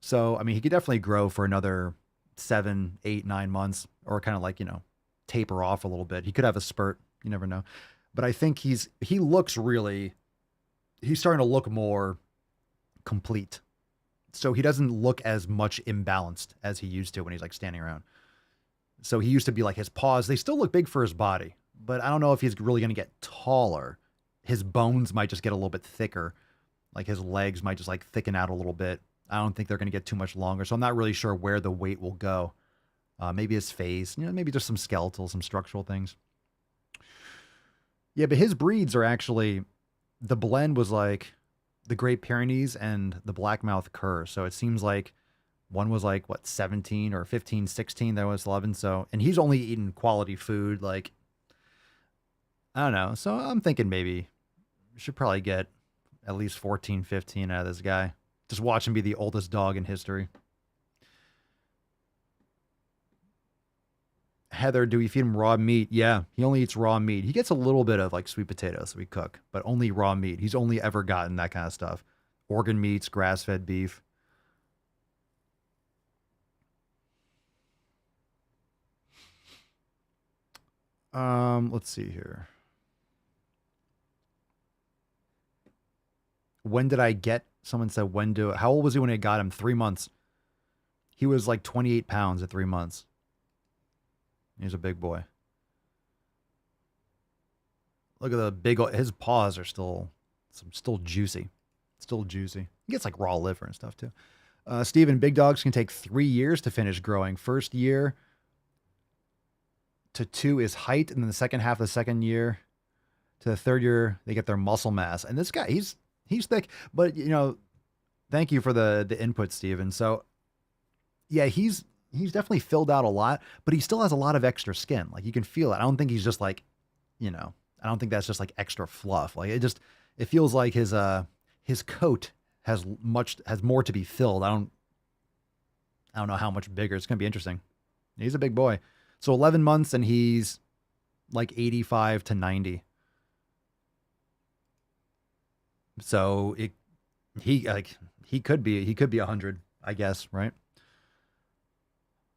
So, I mean, he could definitely grow for another 7, 8, 9 months or kind of like, you know, taper off a little bit. He could have a spurt. You never know. But I think he's starting to look more complete. So he doesn't look as much imbalanced as he used to when he's like standing around. So he used to be like his paws. They still look big for his body. but I don't know if he's really going to get taller. His bones might just get a little bit thicker. Like his legs might just like thicken out a little bit. I don't think they're going to get too much longer. So I'm not really sure where the weight will go. Maybe his face, maybe just some skeletal, some structural things. Yeah, but his breeds are actually, the blend was like the Great Pyrenees and the Blackmouth Cur. So it seems like one was like, 17 or 15, 16. That was 11. So, and he's only eaten quality food. Like, I don't know. So I'm thinking maybe we should probably get at least 14, 15 out of this guy. Just watch him be the oldest dog in history. Heather, do we feed him raw meat? Yeah, he only eats raw meat. He gets a little bit of like sweet potatoes we cook, but only raw meat. He's only ever gotten that kind of stuff. Organ meats, grass-fed beef. Let's see here. When did I get? Someone said, how old was he when I got him? 3 months. He was like 28 pounds at 3 months. He's a big boy. Look at the big, his paws are still juicy. Still juicy. He gets like raw liver and stuff too. Steven, big dogs can take 3 years to finish growing. First year to 2 is height. And then the second half of the second year to the third year, they get their muscle mass. And this guy, he's thick, but thank you for the input, Steven. So yeah, he's definitely filled out a lot, but he still has a lot of extra skin. Like you can feel it. I don't think he's just like, I don't think that's just like extra fluff. Like it feels like his coat has more to be filled. I don't know how much bigger. It's going to be interesting. He's a big boy. So 11 months and he's like 85 to 90. So he could be 100, I guess, right?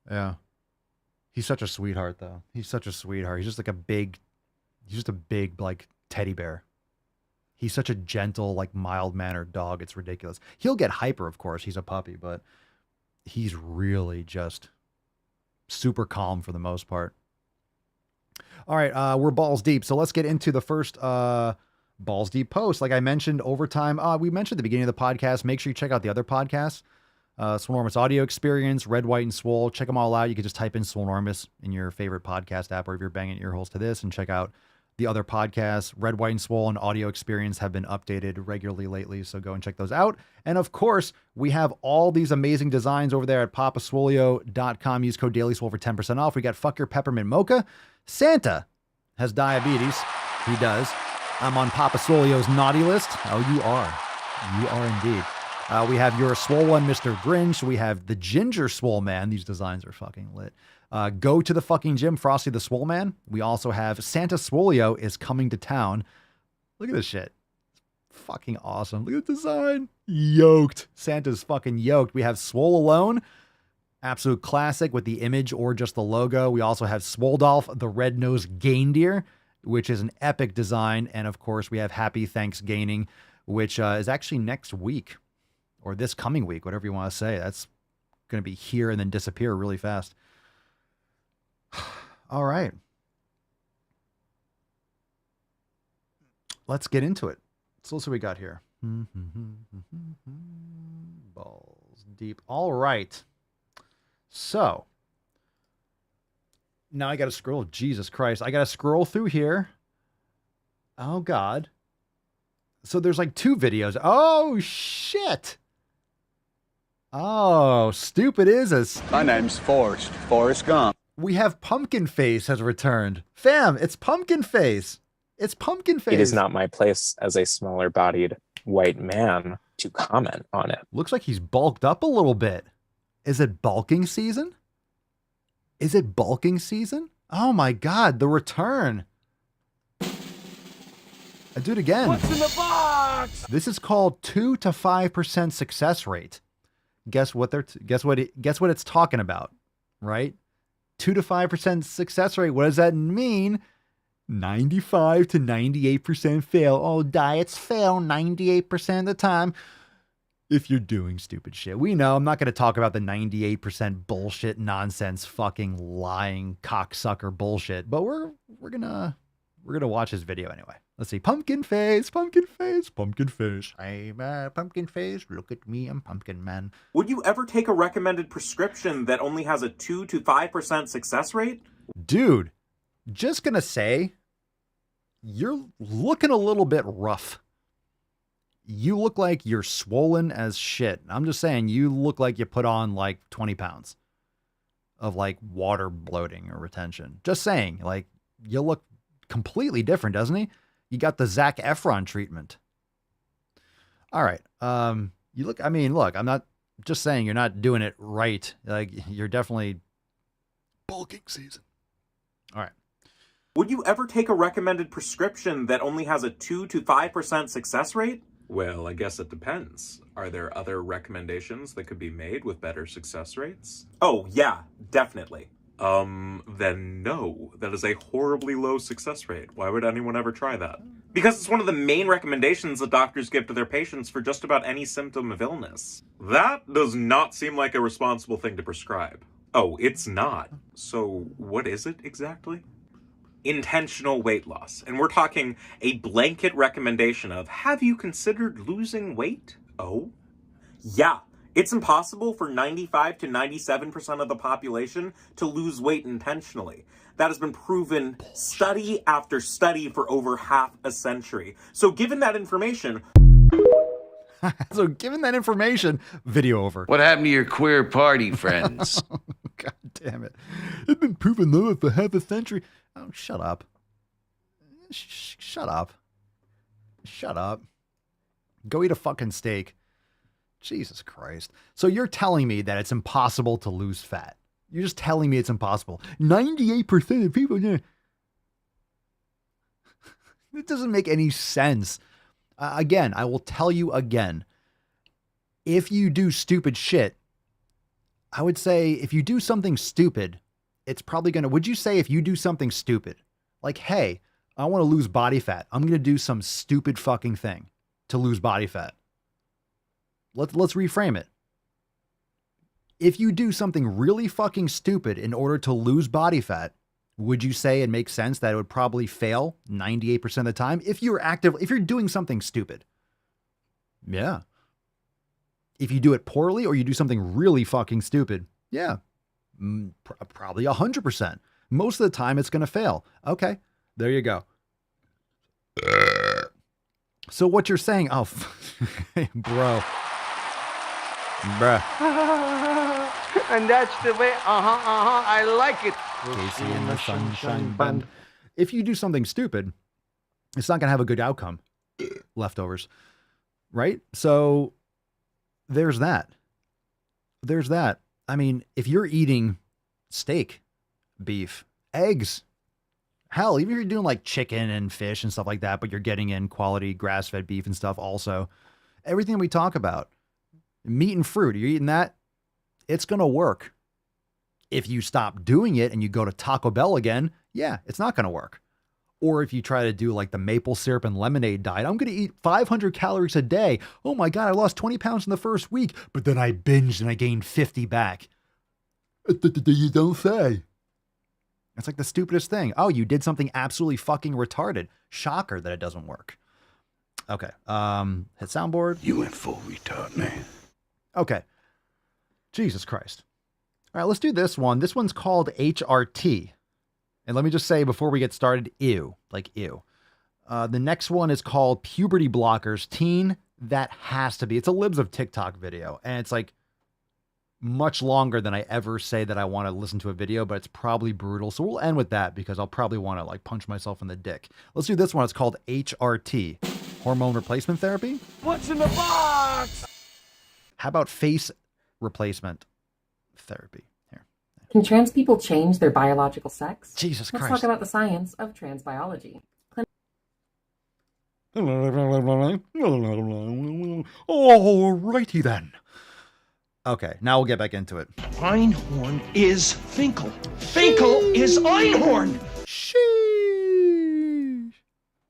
Yeah. He's such a sweetheart though. He's such a sweetheart. He's just a big like teddy bear. He's such a gentle, like mild-mannered dog. It's ridiculous. He'll get hyper, of course. He's a puppy, but he's really just super calm for the most part. All right, we're balls deep. So let's get into the first balls deep post. Like I mentioned, overtime. We mentioned at the beginning of the podcast. Make sure you check out the other podcasts. Swolenormous Audio Experience, Red, White, and Swole. Check them all out. You can just type in Swolenormous in your favorite podcast app, or if you're banging ear holes to this, and check out the other podcasts. Red, White, and Swole and Audio Experience have been updated regularly lately, so go and check those out. And of course, we have all these amazing designs over there at papaswolio.com. Use code DailySwole for 10% off. We got Fuck Your Peppermint Mocha. Santa has diabetes. He does. I'm on Papa Swolio's naughty list. Oh, you are. You are indeed. We have Your Swole One, Mr. Grinch. We have the Ginger Swole Man. These designs are fucking lit. Go to the fucking gym, Frosty the Swole Man. We also have Santa Swolio is coming to town. Look at this shit. It's fucking awesome. Look at the design. Yoked. Santa's fucking yoked. We have Swole Alone. Absolute classic with the image or just the logo. We also have Swoledolf, the red-nosed Gaindeer, which is an epic design. And of course, we have Happy Thanks Gaining, which is actually next week. Or this coming week, whatever you want to say. That's going to be here and then disappear really fast. All right. Let's get into it. So let's see what we got here. Balls deep. All right. So now I got to scroll. Jesus Christ. I got to scroll through here. Oh, God. So there's like 2 videos. Oh, shit. Oh, stupid is us. My name's Forrest Gump. We have Pumpkin Face has returned. Fam, it's Pumpkin Face. It's Pumpkin Face. It is not my place as a smaller bodied white man to comment on it. Looks like he's bulked up a little bit. Is it bulking season? Is it bulking season? Oh my God, the return. I do it again. What's in the box? This is called 2 to 5% success rate. Guess what it's talking about, right? 2 to 5% success rate. What does that mean? 95 to 98% fail. Oh, diets fail 98% of the time. If you're doing stupid shit. We know I'm not going to talk about the 98% bullshit, nonsense, fucking lying cocksucker bullshit, but we're going to We're going to watch his video anyway. Let's see. Pumpkin face, pumpkin face, pumpkin face. I'm a pumpkin face. Look at me. I'm pumpkin man. Would you ever take a recommended prescription that only has a 2 to 5% success rate? Dude, just going to say, you're looking a little bit rough. You look like you're swollen as shit. I'm just saying, you look like you put on like 20 pounds of like water bloating or retention. Just saying, like, you look completely different, doesn't he? You got the Zac Efron treatment. All right. You look, I mean, look, I'm not just saying you're not doing it right. Like, you're definitely bulking season. All right. Would you ever take a recommended prescription that only has a 2 to 5% success rate? Well, I guess it depends. Are there other recommendations that could be made with better success rates? Oh, yeah, definitely. Then no. That is a horribly low success rate. Why would anyone ever try that? Because it's one of the main recommendations that doctors give to their patients for just about any symptom of illness. That does not seem like a responsible thing to prescribe. Oh, it's not. So what is it exactly? Intentional weight loss. And we're talking a blanket recommendation of, have you considered losing weight? Oh? Yeah. It's impossible for 95 to 97% of the population to lose weight intentionally. That has been proven study after study for over half a century. So given that information... video over. What happened to your queer party friends? God damn it. It's been proven though for half a century. Oh, shut up. Shut up. Shut up. Go eat a fucking steak. Jesus Christ. So you're telling me that it's impossible to lose fat. You're just telling me it's impossible. 98% of people... It doesn't make any sense. Again, I will tell you again. If you do stupid shit, I would say if you do something stupid, it's probably going to... Would you say if you do something stupid, like, hey, I want to lose body fat, I'm going to do some stupid fucking thing to lose body fat. Let's reframe it. If you do something really fucking stupid in order to lose body fat, would you say it makes sense that it would probably fail 98% of the time if you're doing something stupid? Yeah. If you do it poorly or you do something really fucking stupid, yeah, probably 100%. Most of the time it's going to fail. Okay, there you go. So what you're saying, oh, bro. Bruh. And that's the way, I like it. Casey and the Sunshine Band. If you do something stupid, it's not going to have a good outcome. Leftovers. Right? So there's that. There's that. I mean, if you're eating steak, beef, eggs, hell, even if you're doing like chicken and fish and stuff like that, but you're getting in quality grass-fed beef and stuff also, everything we talk about, meat and fruit, you're eating that, it's going to work. If you stop doing it and you go to Taco Bell again, yeah, it's not going to work. Or if you try to do like the maple syrup and lemonade diet, I'm going to eat 500 calories a day. Oh my God, I lost 20 pounds in the first week, but then I binged and I gained 50 back. You don't say. It's like the stupidest thing. Oh, you did something absolutely fucking retarded. Shocker that it doesn't work. Okay. Hit soundboard. You went full retard, man. Okay. Jesus Christ. All right, let's do this one. This one's called HRT. And let me just say before we get started, ew. Like, ew. The next one is called Puberty Blockers. Teen, that has to be. It's a Libs of TikTok video. And it's like much longer than I ever say that I want to listen to a video, but it's probably brutal. So we'll end with that because I'll probably want to like punch myself in the dick. Let's do this one. It's called HRT. Hormone replacement therapy. What's in the box? How about face replacement therapy? Here. Can trans people change their biological sex? Jesus Christ. Let's talk about the science of trans biology. Alrighty then. Okay, now we'll get back into it. Einhorn is Finkel. Finkel is Einhorn. Sheesh.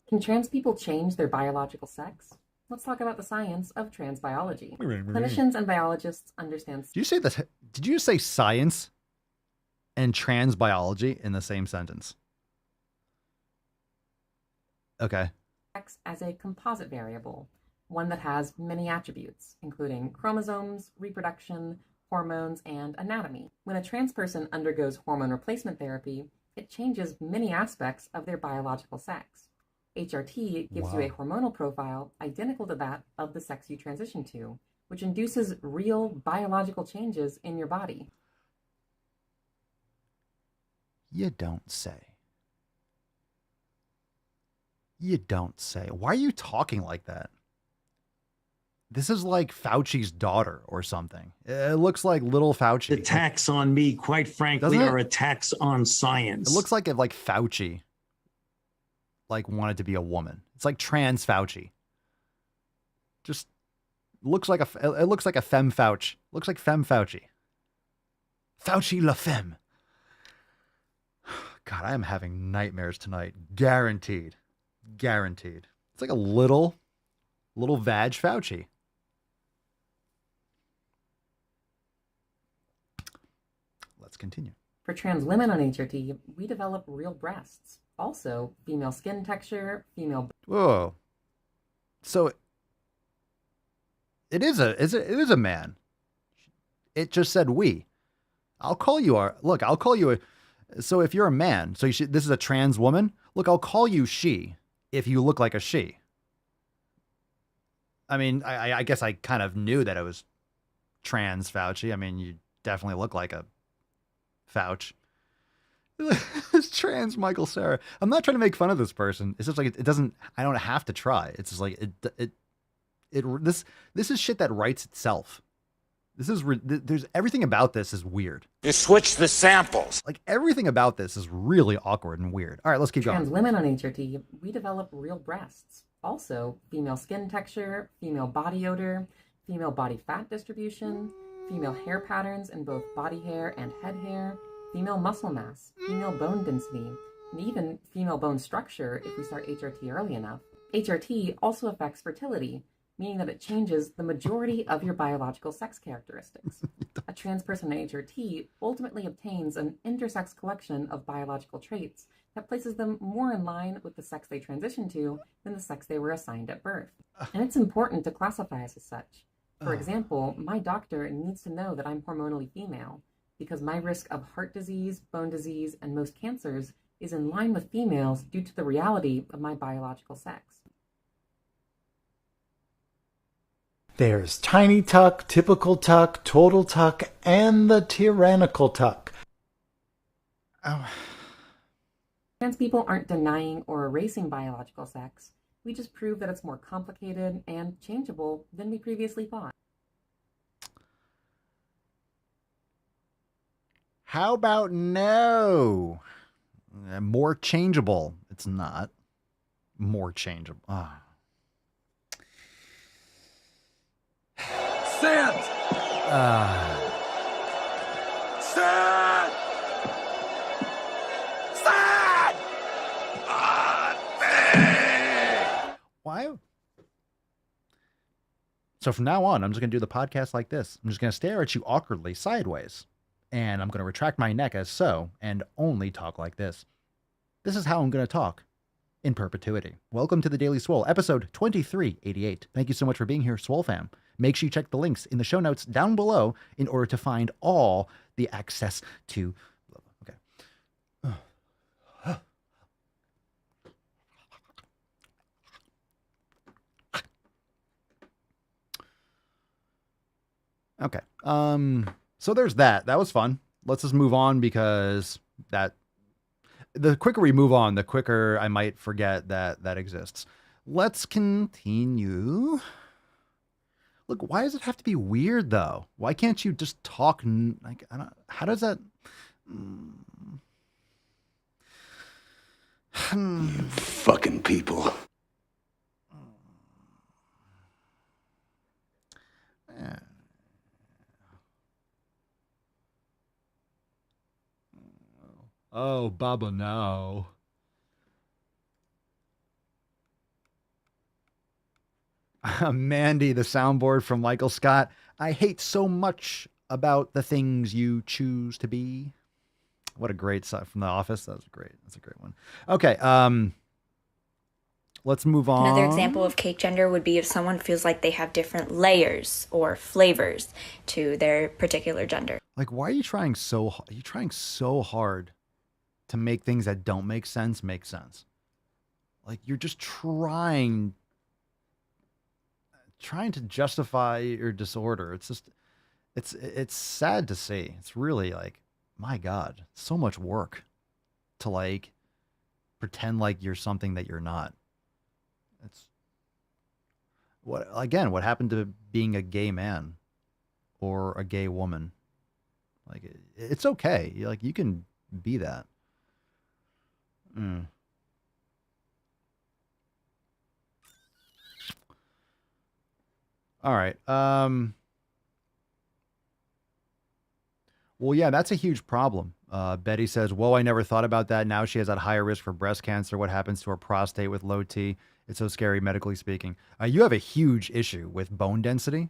Can trans people change their biological sex? Let's talk about the science of trans biology. Clinicians and biologists understand... Did you say that? Did you say science and trans biology in the same sentence? Okay. Sex as a composite variable, one that has many attributes, including chromosomes, reproduction, hormones, and anatomy. When a trans person undergoes hormone replacement therapy, it changes many aspects of their biological sex. HRT gives you a hormonal profile identical to that of the sex you transition to, which induces real biological changes in your body. You don't say. You don't say. Why are you talking like that? This is like Fauci's daughter or something. It looks like little Fauci. Attacks on me, quite frankly, are attacks on science. It looks like if like Fauci like wanted to be a woman. It's like trans Fauci. Just looks like it looks like a femme Fauci. Looks like femme Fauci. Fauci la femme. God, I am having nightmares tonight. Guaranteed. Guaranteed. It's like a little vag Fauci. Let's continue. For trans women on HRT, we develop real breasts. Also, female skin texture, female... Whoa. So it is a man. It just said we. I'll call you a... So if you're a man, so this is a trans woman, look, I'll call you she if you look like a she. I mean, I guess I kind of knew that it was trans Fauci. I mean, you definitely look like a Fauci. It's trans Michael Sarah. I'm not trying to make fun of this person. It's just like it doesn't. I don't have to try. It's just like this is shit that writes itself. There's everything about this is weird. You switch the samples. Like everything about this is really awkward and weird. All right, let's keep going. Trans women on HRT, we develop real breasts. Also, female skin texture, female body odor, female body fat distribution, female hair patterns in both body hair and head hair, female muscle mass, female bone density, and even female bone structure if we start HRT early enough. HRT also affects fertility, meaning that it changes the majority of your biological sex characteristics. A trans person in HRT ultimately obtains an intersex collection of biological traits that places them more in line with the sex they transition to than the sex they were assigned at birth. And it's important to classify us as such. For example, my doctor needs to know that I'm hormonally female because my risk of heart disease, bone disease, and most cancers is in line with females due to the reality of my biological sex. There's tiny tuck, typical tuck, total tuck, and the tyrannical tuck. Oh. Trans people aren't denying or erasing biological sex. We just prove that it's more complicated and changeable than we previously thought. How about no? More changeable. It's not. More changeable. Oh. Sand! Sand! Sand! Why? So from now on, I'm just going to do the podcast like this. I'm just going to stare at you awkwardly sideways. And I'm going to retract my neck as so and only talk like this. This is how I'm going to talk in perpetuity. Welcome to the Daily Swole, episode 2388. Thank you so much for being here, Swole fam. Make sure you check the links in the show notes down below in order to find all the access to... Okay. Okay. So there's that. That was fun. Let's just move on because the quicker we move on, the quicker I might forget that exists. Let's continue. Look, why does it have to be weird though? Why can't you just talk like how does that You fucking people. Oh, Baba, no. Mandy, the soundboard from Michael Scott. I hate so much about the things you choose to be. What a great song from The Office. That was great. That's a great one. Okay. Let's move on. Another example of cake gender would be if someone feels like they have different layers or flavors to their particular gender. Like, why are you trying so hard to make things that don't make sense make sense? Like, you're just trying to justify your disorder. It's just, it's sad to see. It's really like, my God, so much work to like pretend like you're something that you're not. It's what happened to being a gay man or a gay woman? Like, it's okay. Like, you can be that. All right. Well, yeah, that's a huge problem. Betty says, whoa, I never thought about that. Now she has that higher risk for breast cancer. What happens to her prostate with low T? It's so scary, medically speaking. You have a huge issue with bone density.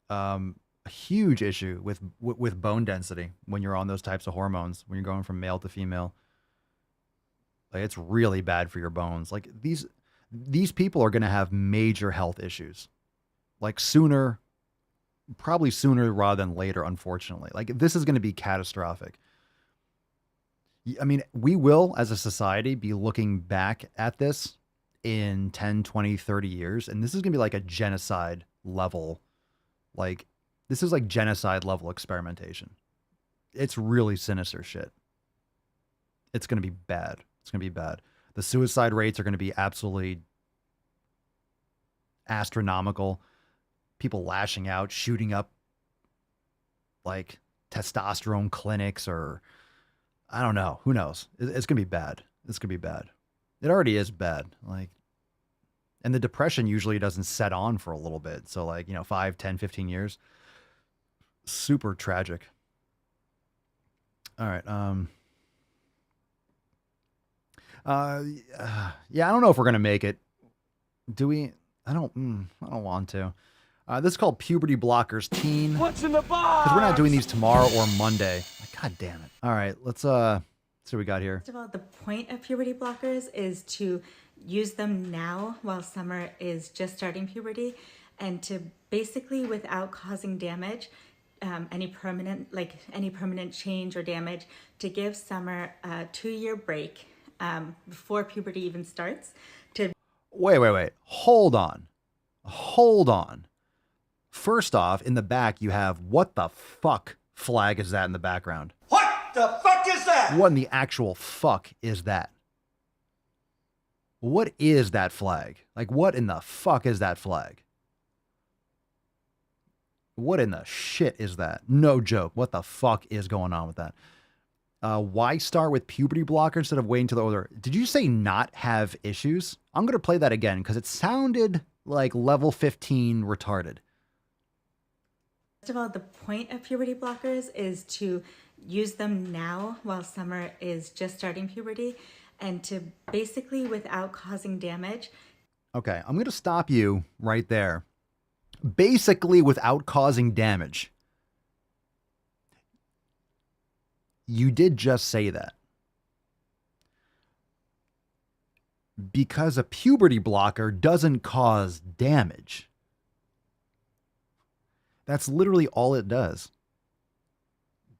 A huge issue with bone density when you're on those types of hormones, when you're going from male to female. Like, it's really bad for your bones. Like, these people are going to have major health issues. Like, probably sooner rather than later, unfortunately. Like, this is going to be catastrophic. I mean, we will, as a society, be looking back at this in 10, 20, 30 years, and this is going to be like a genocide level. Like, this is like genocide level experimentation. It's really sinister shit. It's going to be bad. It's going to be bad. The suicide rates are going to be absolutely astronomical. People lashing out, shooting up like testosterone clinics, or I don't know. Who knows? It's going to be bad. It's going to be bad. It already is bad. Like, and the depression usually doesn't set on for a little bit. So like, 5, 10, 15 years. Super tragic. All right. Yeah, I don't know if we're going to make it. Do we? I don't want to. This is called Puberty Blockers Teen. What's in the box? Because we're not doing these tomorrow or Monday. God damn it. All right, let's see what we got here. First of all, the point of puberty blockers is to use them now while Summer is just starting puberty, and to basically, without causing damage, any permanent change or damage, to give Summer a 2-year break before puberty even starts. Wait. Hold on. First off, in the back, you have, what the fuck flag is that in the background? What the fuck is that? What in the actual fuck is that? What is that flag? Like, what in the fuck is that flag? What in the shit is that? No joke. What the fuck is going on with that? Why start with puberty blocker instead of waiting till the older? Did you say not have issues? I'm going to play that again because it sounded like level 15 retarded. First of all, the point of puberty blockers is to use them now while Summer is just starting puberty, and to basically, without causing damage. Okay, I'm going to stop you right there. Basically, without causing damage. You did just say that. Because a puberty blocker doesn't cause damage. That's literally all it does.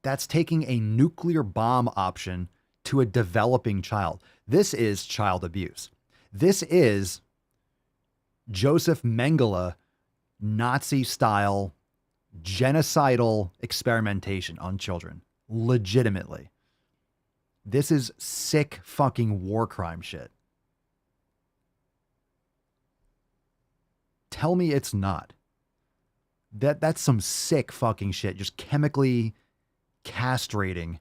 That's taking a nuclear bomb option to a developing child. This is child abuse. This is Joseph Mengele Nazi-style genocidal experimentation on children. Legitimately. This is sick fucking war crime shit. Tell me it's not. That's some sick fucking shit. Just chemically castrating.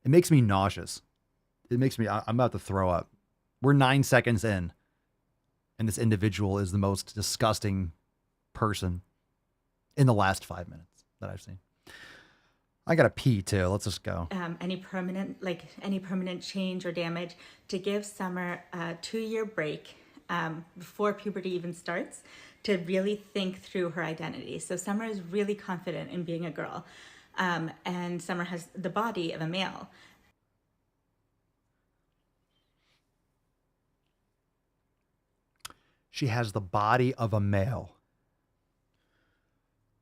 It makes me nauseous. I'm about to throw up. We're 9 seconds in, and this individual is the most disgusting person in the last 5 minutes that I've seen. I gotta pee too. Let's just go. Any permanent change or damage, to give Summer a 2-year break before puberty even starts, to really think through her identity. So Summer is really confident in being a girl, and Summer has the body of a male. She has the body of a male.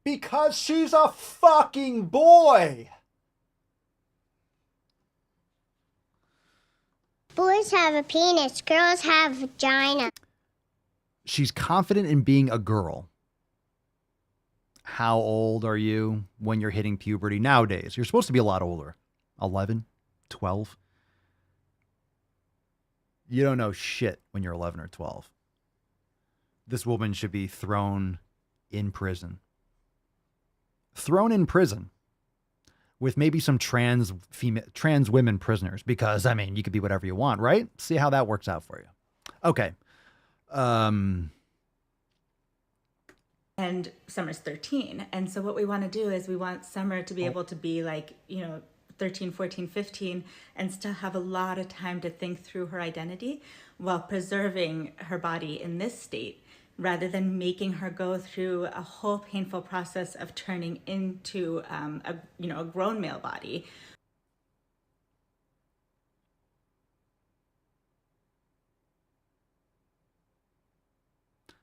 Because she's a fucking boy. Boys have a penis, girls have a vagina. She's confident in being a girl. How old are you when you're hitting puberty nowadays? You're supposed to be a lot older. 11, 12. You don't know shit when you're 11 or 12. This woman should be thrown in prison. Thrown in prison with maybe some trans women prisoners, because I mean, you could be whatever you want, right? See how that works out for you. Okay. And Summer's 13. And so what we want to do is we want Summer to be able to be 13, 14, 15 and still have a lot of time to think through her identity while preserving her body in this state, rather than making her go through a whole painful process of turning into a grown male body.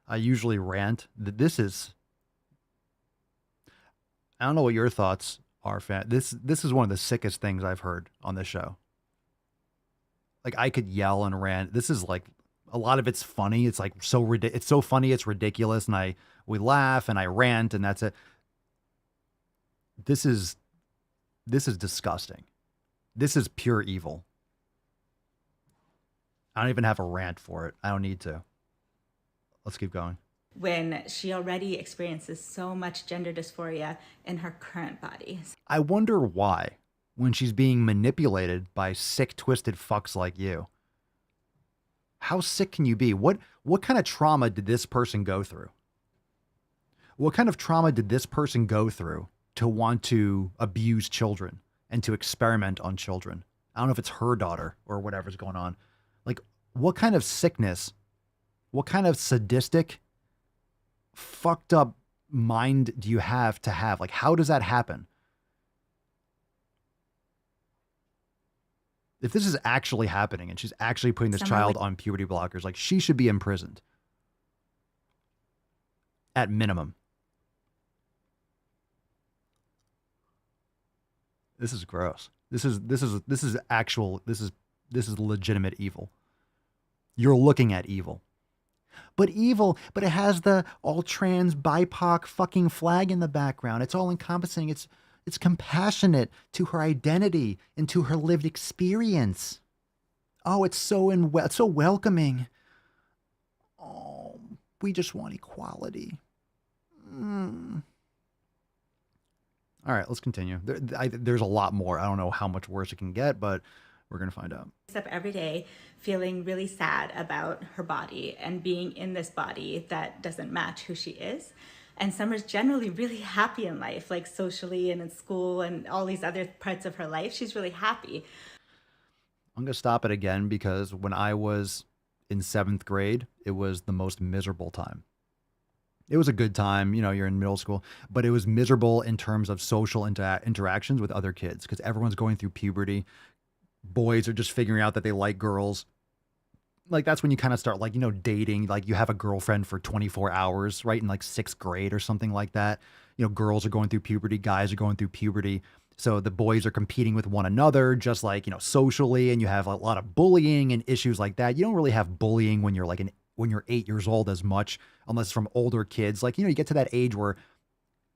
I usually rant. I don't know what your thoughts are, fan. This is one of the sickest things I've heard on this show. Like, I could yell and rant. This is like, a lot of it's funny. It's like it's so funny, it's ridiculous, and we laugh and I rant, and that's it. This is disgusting. This is pure evil. I don't even have a rant for it. I don't need to. Let's keep going. When she already experiences so much gender dysphoria in her current body. I wonder why, when she's being manipulated by sick, twisted fucks like you. How sick can you be? What kind of trauma did this person go through? What kind of trauma did this person go through to want to abuse children and to experiment on children? I don't know if it's her daughter or whatever's going on. Like, what kind of sickness, what kind of sadistic, fucked up mind do you have to have? Like, how does that happen? If this is actually happening and she's actually putting this child on puberty blockers, like, she should be imprisoned. At minimum. This is gross. This is legitimate evil. You're looking at evil. But it has the all trans BIPOC fucking flag in the background. It's all encompassing. It's compassionate to her identity and to her lived experience. Oh, it's so welcoming. Oh, we just want equality. All right, let's continue. There's a lot more. I don't know how much worse it can get, but we're going to find out. Up every day feeling really sad about her body and being in this body that doesn't match who she is. And Summer's generally really happy in life, like socially and in school and all these other parts of her life. She's really happy. I'm going to stop it again because when I was in 7th grade, it was the most miserable time. It was a good time, you're in middle school, but it was miserable in terms of social interactions with other kids because everyone's going through puberty. Boys are just figuring out that they like girls. Like, that's when you kind of start, dating. Like, you have a girlfriend for 24 hours, right? In 6th grade or something like that. Girls are going through puberty. Guys are going through puberty. So the boys are competing with one another, just socially. And you have a lot of bullying and issues like that. You don't really have bullying when you're when you're 8 years old as much, unless from older kids. You get to that age where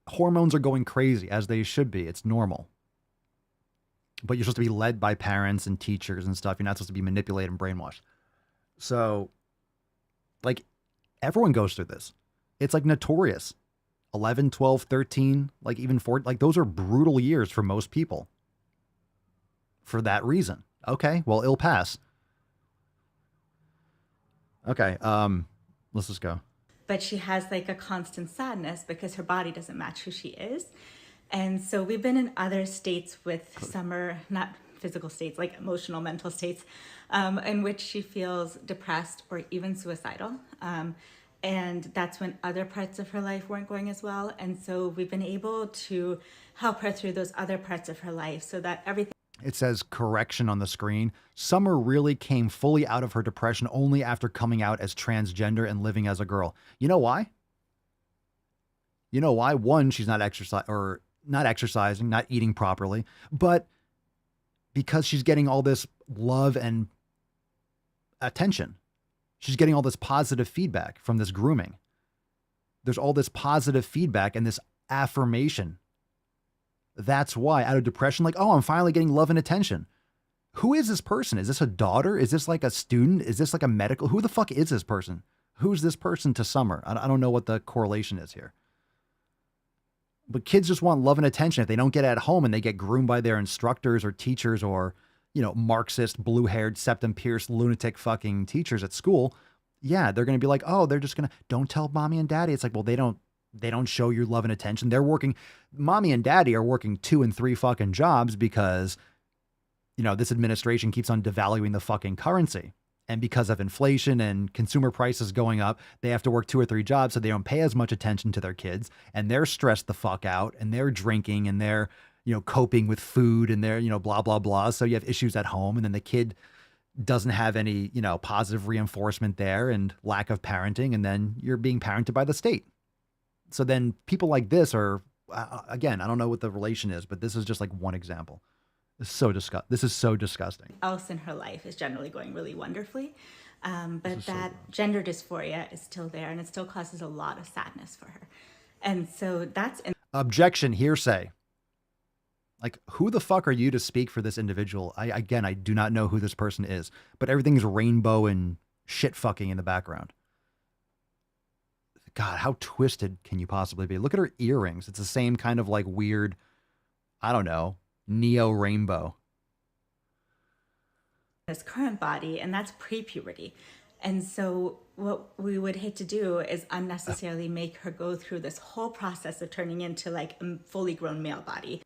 hormones are going crazy, as they should be. It's normal. But you're supposed to be led by parents and teachers and stuff. You're not supposed to be manipulated and brainwashed. So, everyone goes through this. It's notorious. 11, 12, 13, even 14. Those are brutal years for most people. For that reason. Okay, well, it'll pass. Okay, let's just go. But she has a constant sadness because her body doesn't match who she is. And so we've been in other states with Summer, not physical states, emotional, mental states, in which she feels depressed or even suicidal. And that's when other parts of her life weren't going as well. And so we've been able to help her through those other parts of her life so that everything... It says correction on the screen. Summer really came fully out of her depression only after coming out as transgender and living as a girl. You know why? You know why? One, she's not exercising, not eating properly, but because she's getting all this love and attention. She's getting all this positive feedback from this grooming. There's all this positive feedback and this affirmation. That's why, out of depression, like, oh, I'm finally getting love and attention. Who is this person? Is this a daughter? Is this like a student? Is this like a medical? Who the fuck is this person? Who's this person to Summer? I don't know what the correlation is here. But kids just want love and attention. If they don't get it at home and they get groomed by their instructors or teachers or, you know, Marxist, blue-haired, septum-pierced, lunatic fucking teachers at school, yeah, they're going to be like, oh, they're just going to, don't tell mommy and daddy. It's like, well, they don't show you love and attention. They're working, mommy and daddy are working 2 and 3 fucking jobs because, you know, this administration keeps on devaluing the fucking currency. And because of inflation and consumer prices going up, they have to work 2 or 3 jobs so they don't pay as much attention to their kids. And they're stressed the fuck out and they're drinking and they're, you know, coping with food and they're, you know, blah, blah, blah. So you have issues at home and then the kid doesn't have any, you know, positive reinforcement there and lack of parenting. And then you're being parented by the state. So then people like this are, again, I don't know what the relation is, but this is just like one example. This is so disgusting. Else in her life is generally going really wonderfully. But that gender dysphoria is still there and it still causes a lot of sadness for her. And so that's... Objection, hearsay. Like, who the fuck are you to speak for this individual? I do not know who this person is, but everything's rainbow and shit fucking in the background. God, how twisted can you possibly be? Look at her earrings. It's the same kind of like weird, I don't know, neo rainbow. This current body, and that's pre-puberty. And so what we would hate to do is unnecessarily make her go through this whole process of turning into like a fully grown male body.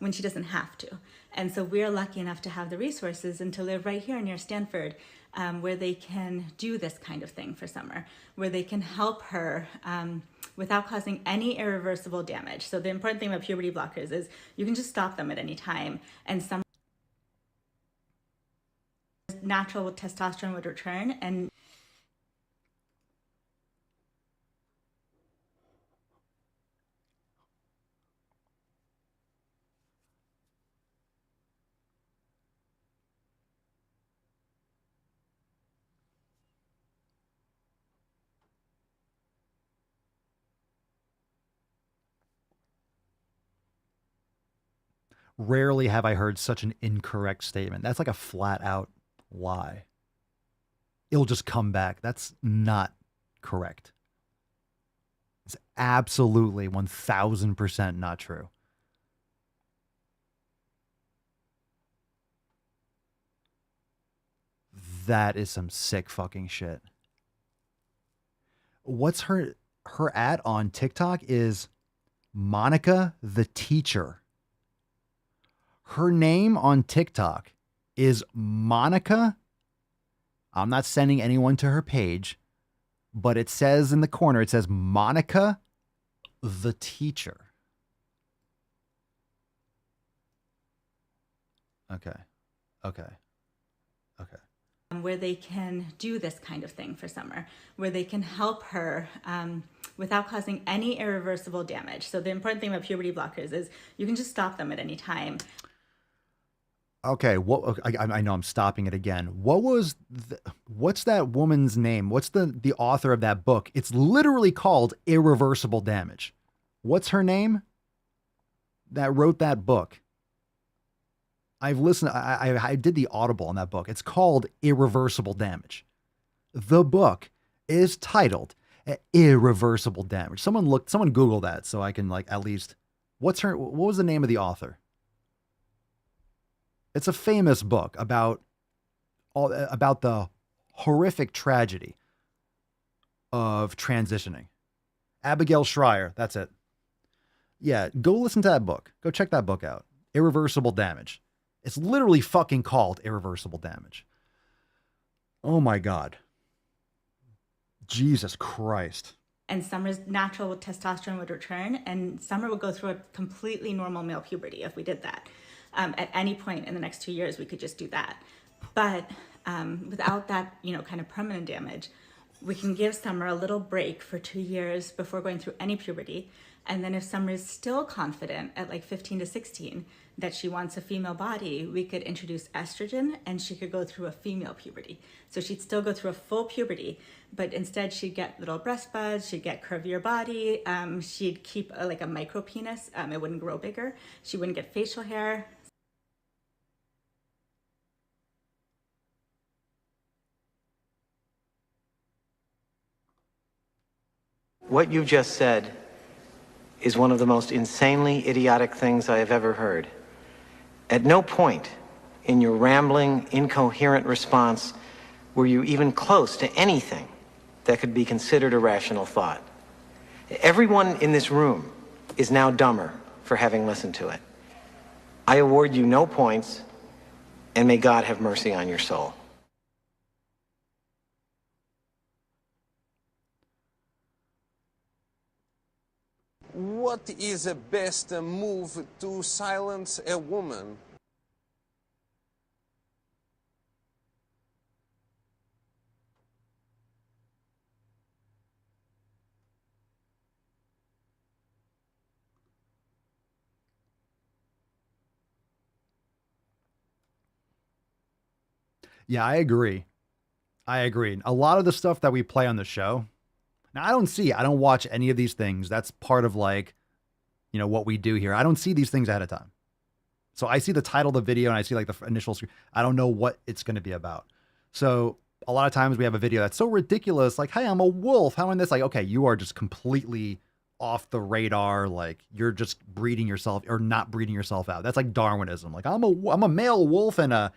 When she doesn't have to. And so we're lucky enough to have the resources and to live right here near Stanford, where they can do this kind of thing for Summer, where they can help her without causing any irreversible damage. So the important thing about puberty blockers is you can just stop them at any time, and some natural testosterone would return. And Rarely have I heard such an incorrect statement. That's like a flat out lie. It'll just come back. That's not correct. It's absolutely 1000% not true. That is some sick fucking shit. What's her at on TikTok is Monica the Teacher. Her name on TikTok is Monica. I'm not sending anyone to her page, but it says in the corner, it says Monica the Teacher. Okay. where they can do this kind of thing for Summer, where they can help her without causing any irreversible damage. So the important thing about puberty blockers is you can just stop them at any time. Okay, I know I'm stopping it again. What's that woman's name? What's the author of that book? It's literally called Irreversible Damage. What's her name? That wrote that book. I've listened. I did the Audible on that book. It's called Irreversible Damage. The book is titled Irreversible Damage. Someone Google that so I can like at least. What was the name of the author? It's a famous book about the horrific tragedy of transitioning. Abigail Schreier, that's it. Yeah, go listen to that book. Go check that book out. Irreversible Damage. It's literally fucking called Irreversible Damage. Oh my God. Jesus Christ. And Summer's natural testosterone would return, and Summer would go through a completely normal male puberty if we did that. At any point in the next 2 years, we could just do that. But without that, kind of permanent damage, we can give Summer a little break for 2 years before going through any puberty. And then if Summer is still confident at like 15 to 16 that she wants a female body, we could introduce estrogen and she could go through a female puberty. So she'd still go through a full puberty, but instead she'd get little breast buds, she'd get curvier body, she'd keep like a micro penis, it wouldn't grow bigger, she wouldn't get facial hair. What you just said is one of the most insanely idiotic things I have ever heard. At no point in your rambling, incoherent response were you even close to anything that could be considered a rational thought. Everyone in this room is now dumber for having listened to it. I award you no points, and may God have mercy on your soul. What is the best move to silence a woman? Yeah, I agree. I agree. A lot of the stuff that we play on the show, now I don't watch any of these things. That's part of like, what we do here. I don't see these things ahead of time. So I see the title of the video and I see like the initial screen. I don't know what it's going to be about. So a lot of times we have a video that's so ridiculous. Like, hey, I'm a wolf. How in this? Like, okay, you are just completely off the radar. Like you're just breeding yourself or not breeding yourself out. That's like Darwinism. Like I'm a male wolf and a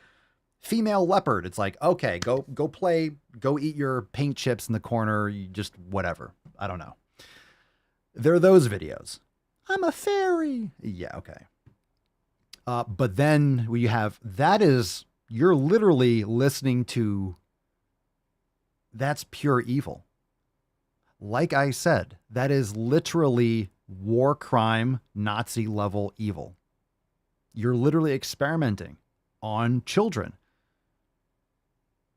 female leopard. It's like, okay, go play, go eat your paint chips in the corner. You just whatever. I don't know. There are those videos. I'm a fairy. Yeah. Okay. But then we have, you're literally listening to, that's pure evil. Like I said, that is literally war crime, Nazi level evil. You're literally experimenting on children.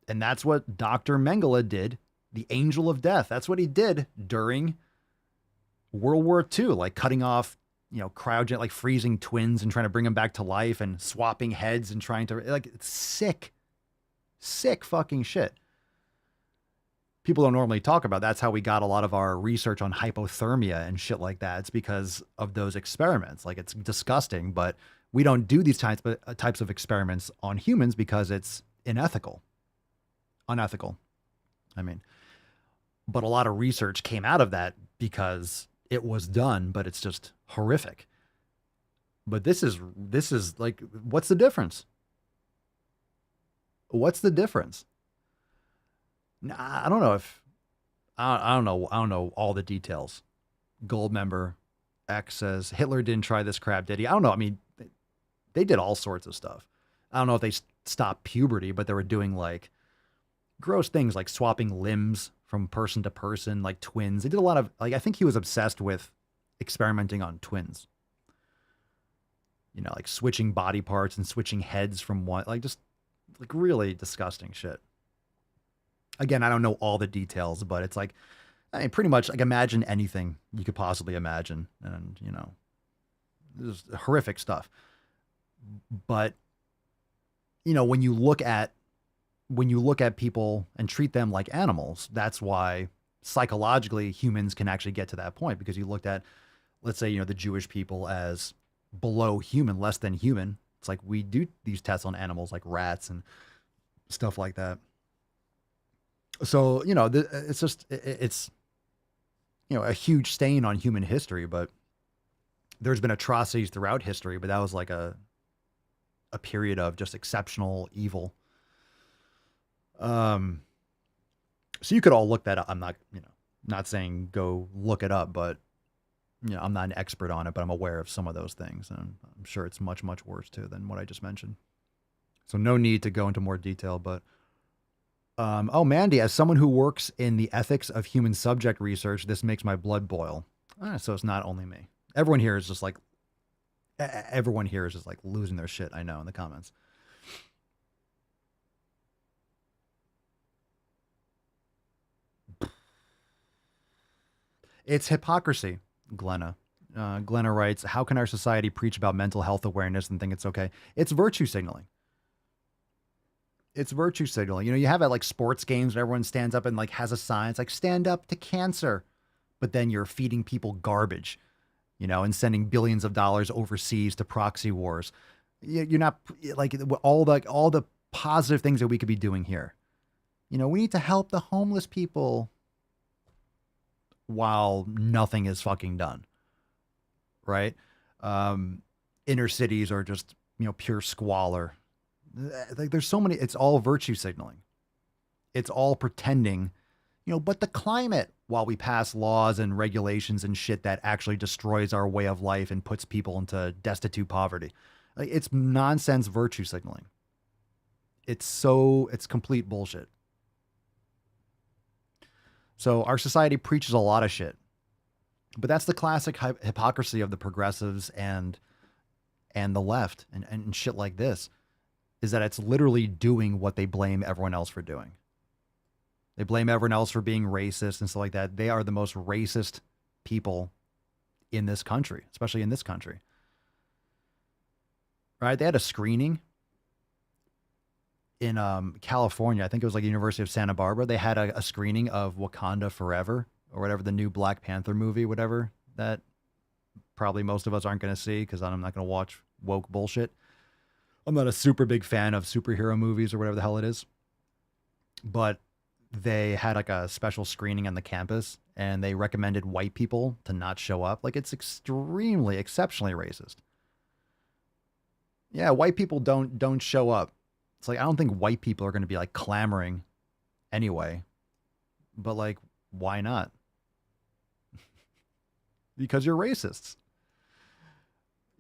And that's what Dr. Mengele did, the angel of death. That's what he did during World War II, like cutting off, cryogenic, like freezing twins and trying to bring them back to life and swapping heads and trying to, like, it's sick fucking shit. People don't normally talk about. That's how we got a lot of our research on hypothermia and shit like that. It's because of those experiments. Like, it's disgusting, but we don't do these types of experiments on humans because it's unethical. I mean, but a lot of research came out of that because it was done, but it's just horrific. But this is like, what's the difference? What's the difference? I don't know if, I don't know all the details. Goldmember X says Hitler didn't try this crap, did he? I don't know. I mean, they did all sorts of stuff. I don't know if they stopped puberty, but they were doing like gross things like swapping limbs from person to person, like twins. They did a lot of, like, I think he was obsessed with experimenting on twins. Like switching body parts and switching heads from one, like just like really disgusting shit. Again, I don't know all the details, but it's like, I mean, pretty much like imagine anything you could possibly imagine. And, this is horrific stuff. But, when you look at people and treat them like animals, that's why psychologically humans can actually get to that point, because you looked at, let's say, the Jewish people as below human, less than human. It's like we do these tests on animals like rats and stuff like that. So, it's just, it's, a huge stain on human history, but there's been atrocities throughout history, but that was like a period of just exceptional evil. So you could all look that up. I'm not, not saying go look it up, but I'm not an expert on it, but I'm aware of some of those things. And I'm sure it's much, much worse too than what I just mentioned. So no need to go into more detail, but Oh, Mandy, as someone who works in the ethics of human subject research, this makes my blood boil. So it's not only me. Everyone here is just like losing their shit. I know, in the comments. It's hypocrisy, Glenna. Glenna writes, how can our society preach about mental health awareness and think it's okay? It's virtue signaling. It's virtue signaling. You know, you have at like sports games where everyone stands up and like has a sign. It's like, stand up to cancer. But then you're feeding people garbage, you know, and sending billions of dollars overseas to proxy wars. You're not like all the positive things that we could be doing here. You know, we need to help the homeless people while nothing is fucking done. Right? Inner cities are just, you know, pure squalor. Like there's so many, it's all virtue signaling. It's all pretending, you know, but the climate, while we pass laws and regulations and shit that actually destroys our way of life and puts people into destitute poverty. Like it's nonsense virtue signaling. It's complete bullshit. So our society preaches a lot of shit. But that's the classic hypocrisy of the progressives and the left and shit like this, is that it's literally doing what they blame everyone else for doing. They blame everyone else for being racist and stuff like that. They are the most racist people in this country, especially in this country. Right? They had a screening in California. I think it was like University of Santa Barbara. They had a screening of Wakanda Forever, or whatever, the new Black Panther movie, whatever, that probably most of us aren't going to see because I'm not going to watch woke bullshit. I'm not a super big fan of superhero movies or whatever the hell it is. But they had like a special screening on the campus and they recommended white people to not show up. Like it's exceptionally racist. Yeah, white people don't show up. It's like, I don't think white people are going to be like clamoring anyway. But like, why not? Because you're racists.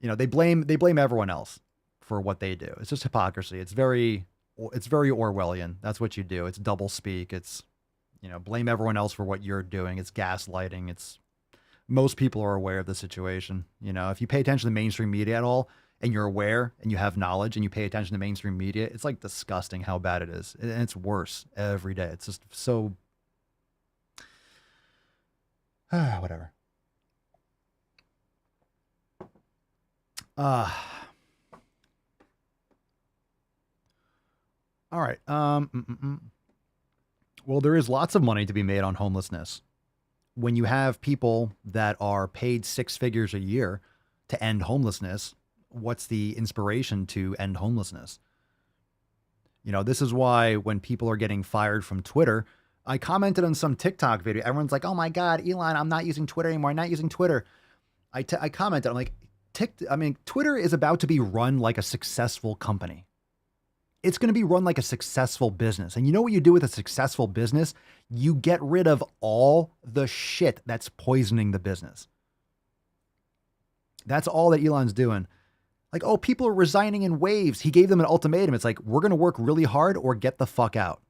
You know, they blame everyone else for what they do. It's just hypocrisy. It's very Orwellian. That's what you do. It's double speak. It's, you know, blame everyone else for what you're doing. It's gaslighting. Most people are aware of the situation. You know, if you pay attention to mainstream media at all and you're aware and you have knowledge and you pay attention to mainstream media, it's like disgusting how bad it is. And it's worse every day. It's just so whatever. All right. Well, there is lots of money to be made on homelessness. When you have people that are paid 6 figures a year to end homelessness, what's the inspiration to end homelessness? You know, this is why when people are getting fired from Twitter, I commented on some TikTok video. Everyone's like, oh my God, Elon, I'm not using Twitter anymore. I'm not using Twitter. I commented, I'm like, Twitter is about to be run like a successful company. It's going to be run like a successful business. And you know what you do with a successful business? You get rid of all the shit that's poisoning the business. That's all that Elon's doing. Like, oh, people are resigning in waves. He gave them an ultimatum. It's like, we're going to work really hard or get the fuck out.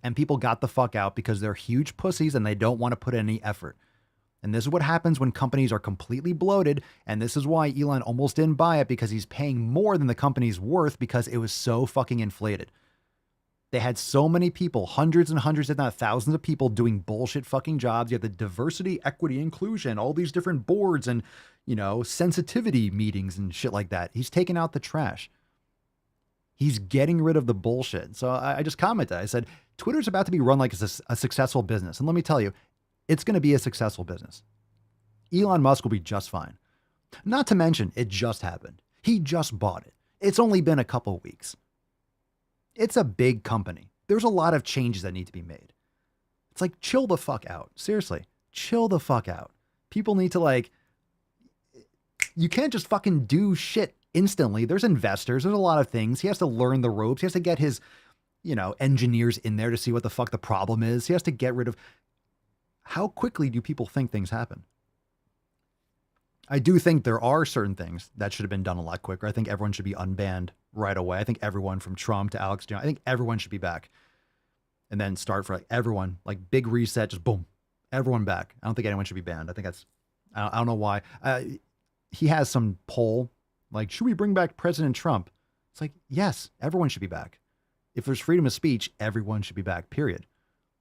And people got the fuck out because they're huge pussies and they don't want to put in any effort. And this is what happens when companies are completely bloated. And this is why Elon almost didn't buy it, because he's paying more than the company's worth because it was so fucking inflated. They had so many people, hundreds and hundreds, if not thousands of people doing bullshit fucking jobs. You have the diversity, equity, inclusion, all these different boards and, you know, sensitivity meetings and shit like that. He's taking out the trash. He's getting rid of the bullshit. So I just commented. I said, Twitter's about to be run like a successful business. And let me tell you, it's going to be a successful business. Elon Musk will be just fine. Not to mention, it just happened. He just bought it. It's only been a couple of weeks. It's a big company. There's a lot of changes that need to be made. It's like, chill the fuck out. Seriously, chill the fuck out. People need to like, you can't just fucking do shit instantly. There's investors. There's a lot of things. He has to learn the ropes. He has to get his, you know, engineers in there to see what the fuck the problem is. He has to get rid of. How quickly do people think things happen? I do think there are certain things that should have been done a lot quicker. I think everyone should be unbanned right away. I think everyone from Trump to Alex Jones, I think everyone should be back. and then start for like everyone, like big reset, just boom, everyone back. I don't think anyone should be banned. I think that's, I don't know why. He has some poll, like, should we bring back President Trump? It's like, yes, everyone should be back. If there's freedom of speech, everyone should be back, period.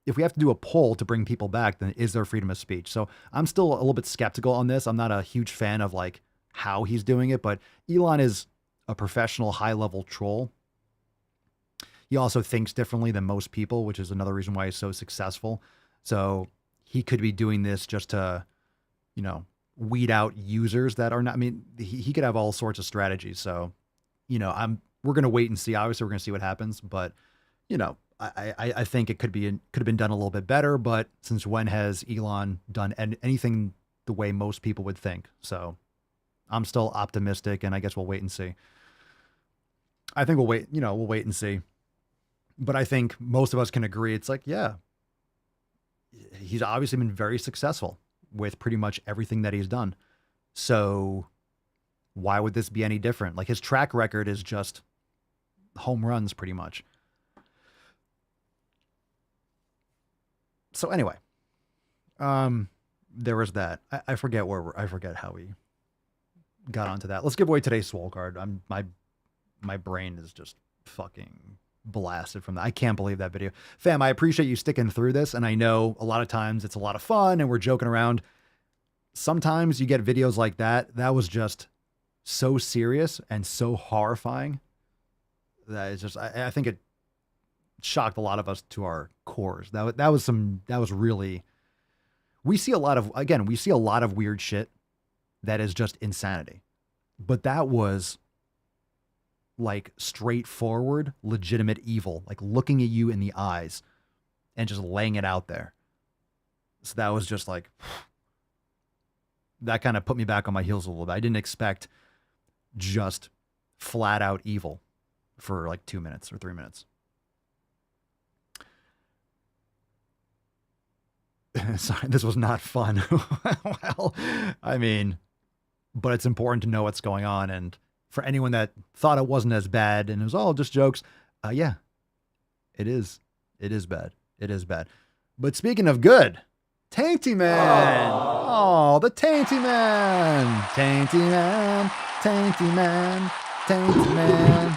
If we have to do a poll to bring people back, then is there freedom of speech? So I'm still a little bit skeptical on this. I'm not a huge fan of like how he's doing it, but Elon is a professional high-level troll. He also thinks differently than most people, which is another reason why he's so successful. So he could be doing this just to, you know, weed out users that are not, I mean, he could have all sorts of strategies. So, you know, we're going to wait and see. Obviously we're going to see what happens, but you know, I think it could have been done a little bit better, but since when has Elon done anything the way most people would think? So I'm still optimistic, and I guess we'll wait and see. I think we'll wait and see. But I think most of us can agree. It's like, yeah, he's obviously been very successful with pretty much everything that he's done. So why would this be any different? Like, his track record is just home runs pretty much. So anyway, there was that. I forget how we got onto that. Let's give away today's Swole card. My brain is just fucking blasted from that. I can't believe that video. Fam, I appreciate you sticking through this. And I know a lot of times it's a lot of fun and we're joking around. Sometimes you get videos like that. That was just so serious and so horrifying that it's just, I think it shocked a lot of us to our cores. That was really, we see a lot of weird shit that is just insanity. But that was like straightforward, legitimate evil, like looking at you in the eyes and just laying it out there. So that was just like, that kind of put me back on my heels a little bit. I didn't expect just flat out evil for like 2 minutes or 3 minutes. Sorry, this was not fun. Well, I mean, but it's important to know what's going on. And for anyone that thought it wasn't as bad and it was all just jokes, yeah, it is. It is bad. It is bad. But speaking of good, Tainty Man. Oh, the Tainty Man. Tainty Man. Tainty Man. Tainty Man.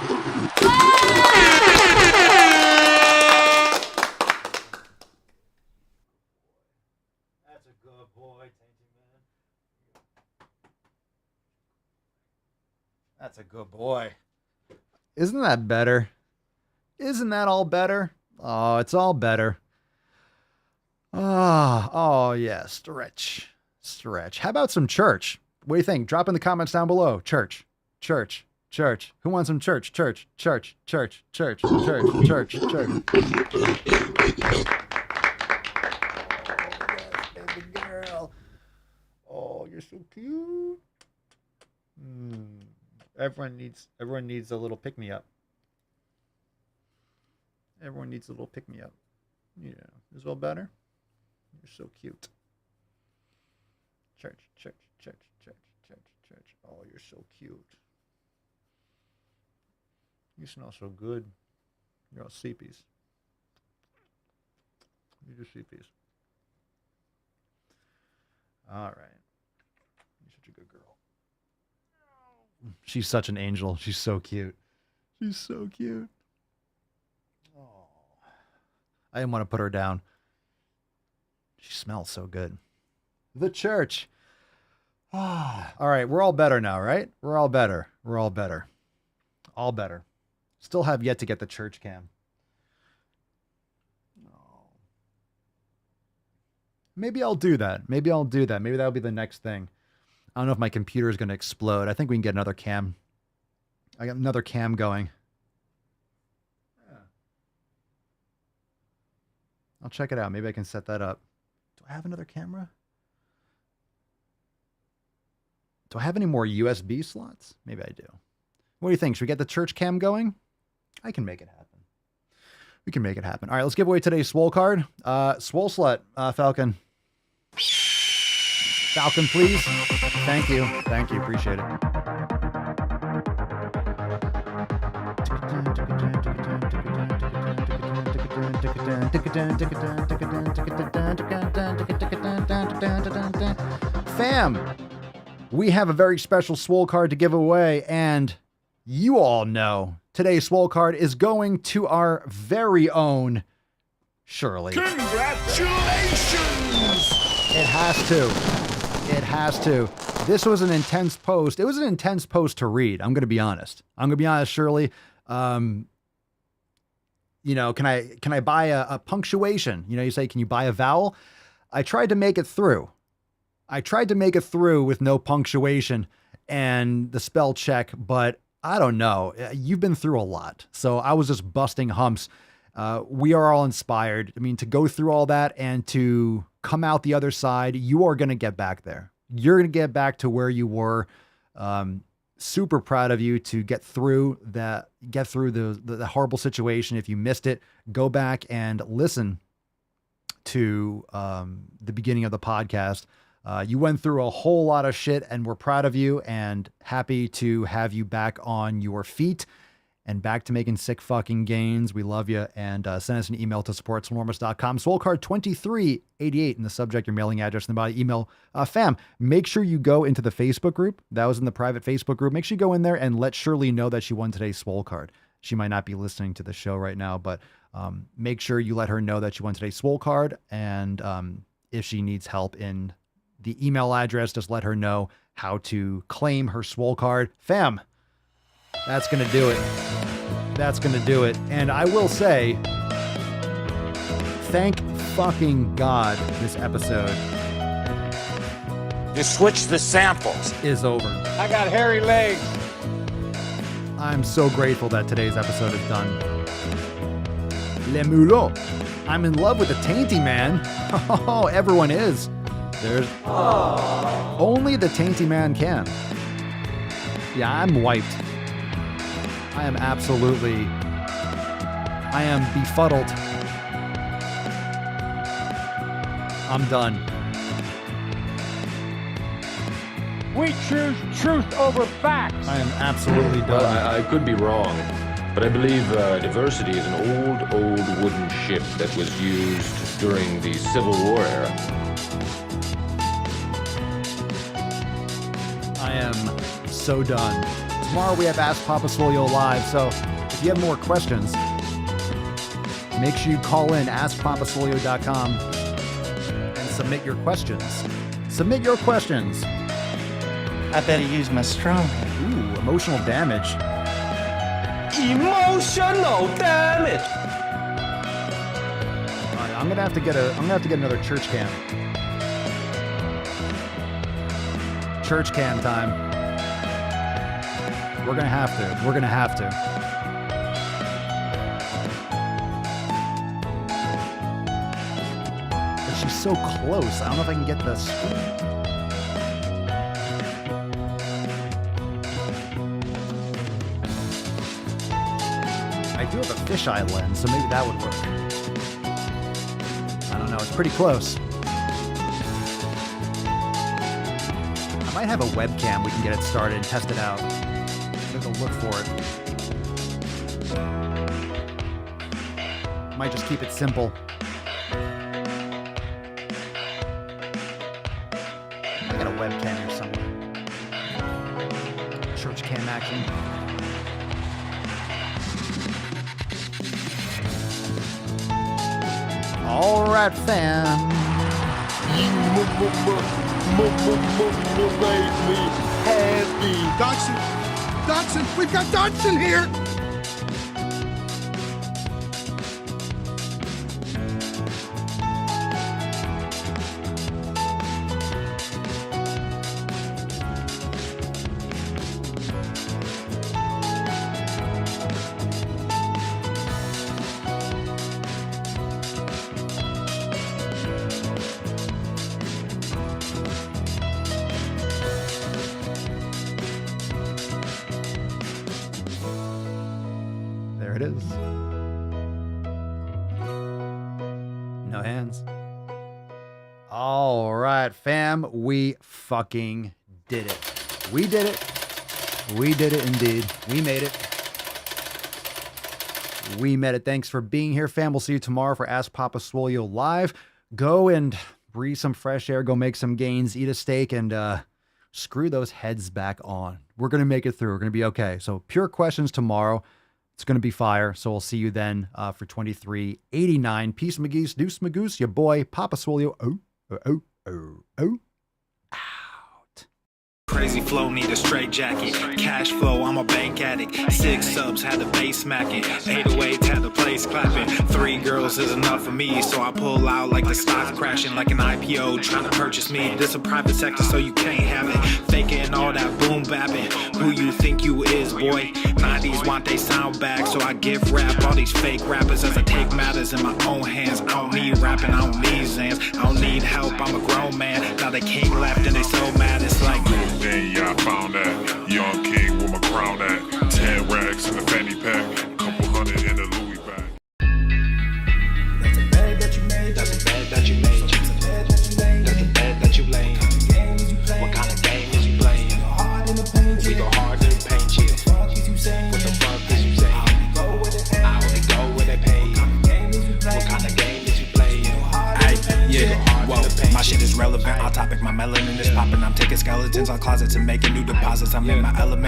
That's a good boy. Isn't that better? Isn't that all better? Oh, it's all better. Oh yeah, stretch. How about some church? What do you think? Drop in the comments down below. Church. Who wants some church? Church. Oh, yes, baby girl. Oh, you're so cute. Everyone needs a little pick-me-up. Everyone needs a little pick-me-up. Yeah, is all better? You're so cute. Church. Oh, you're so cute. You smell so good. You're all sleepies. You're just sleepies. All right. You're such a good girl. She's such an angel. She's so cute. She's so cute. Oh, I didn't want to put her down. She smells so good. The church. All right, we're all better now, right? We're all better. All better. Still have yet to get the church cam. Oh. Maybe I'll do that. Maybe that'll be the next thing. I don't know if my computer is going to explode. I think we can get another cam. I got another cam going. Yeah. I'll check it out. Maybe I can set that up. Do I have another camera? Do I have any more USB slots? Maybe I do. What do you think? Should we get the church cam going? I can make it happen. We can make it happen. All right, let's give away today's Swole card. Swole Slut, Falcon. Falcon, please. Thank you. Appreciate it. Fam, we have a very special Swole card to give away, and you all know today's Swole card is going to our very own Shirley. Congratulations! It has to. It has to. This was an intense post. It was an intense post to read. I'm going to be honest. Shirley. You know, can I buy a punctuation? You know, you say, can you buy a vowel? I tried to make it through. With no punctuation and the spell check, but I don't know. You've been through a lot. So I was just busting humps. We are all inspired. I mean, to go through all that and to come out the other side, you are going to get back there. You're going to get back to where you were. Super proud of you to get through the horrible situation. If you missed it, go back and listen to the beginning of the podcast. You went through a whole lot of shit, and we're proud of you and happy to have you back on your feet and back to making sick fucking gains. We love you. And send us an email to support.swolenormous.com. SwoleCard2388 in the subject, your mailing address, in the body. Email. Fam, make sure you go into the Facebook group. That was in the private Facebook group. Make sure you go in there and let Shirley know that she won today's Swole card. She might not be listening to the show right now, but make sure you let her know that she won today's Swole card. And if she needs help in the email address, just let her know how to claim her Swole card. Fam, that's going to do it. And I will say, thank fucking God this episode You switch the samples. is over. I got hairy legs. I'm so grateful that today's episode is done. Le Mulot. I'm in love with the Tainty Man. Oh, everyone is. There's only the Tainty Man can. Yeah, I'm wiped. I am befuddled. I'm done. We choose truth over facts. I am absolutely done. Well, I could be wrong, but I believe diversity is an old wooden ship that was used during the Civil War era. I am so done. Tomorrow we have Ask Papa Swolio live, so if you have more questions, make sure you call in askpapaswolio.com and submit your questions. I better use my strong. Ooh, emotional damage. Emotional damage. All right, I'm gonna have to get another church cam. Church cam time. We're gonna have to. But she's so close. I don't know if I can get the screen. I do have a fisheye lens, so maybe that would work. I don't know. It's pretty close. I might have a webcam. We can get it started and test it out. Go look for it. Might just keep it simple. I got a webcam here somewhere. Church cam action. All right, fam. You made me happy. Dodson, we've got Dodson here! There it is. No hands. All right, fam. We fucking did it. We did it. We did it indeed. We made it. We met it. Thanks for being here, fam. We'll see you tomorrow for Ask Papa Swolio Live. Go and breathe some fresh air, go make some gains, eat a steak, and screw those heads back on. We're going to make it through. We're going to be okay. So pure questions tomorrow. It's going to be fire. So we'll see you then for 2389. Peace, McGeese. Deuce, Magoose. Your boy, Papa Swolio. Oh. Crazy flow, need a straight jacket. Cash flow, I'm a bank addict. 6 subs, had the bass smacking. 808s, had the place clapping. 3 girls is enough for me, so I pull out like the stock crashing. Like an IPO, trying to purchase me. This a private sector, so you can't have it. Faking all that boom bapping. Who you think you is, boy? 90s want they sound back, so I give rap all these fake rappers as I take matters in my own hands. I don't need rapping, I don't need Zans. I don't need help, I'm a grown man. Now they king left and they so mad, it's like... Yeah, I found that. Young king with my crown at. 10 racks in the fanny pack. Couple hundred in the Louis bag. That's a bed that you made. That's a bed that you made. That's a bed that you laid. That's a bed that you laid. What kind of game is you playing? We go hard in the paint, yeah. What the fuck is you saying? I only go where they pay. What kind of game is you playing? Yeah, whoa, my shit is relevant. Off topic, my melanin is popping. I'm taking skeletons on closets and making new deposits. I'm in my element.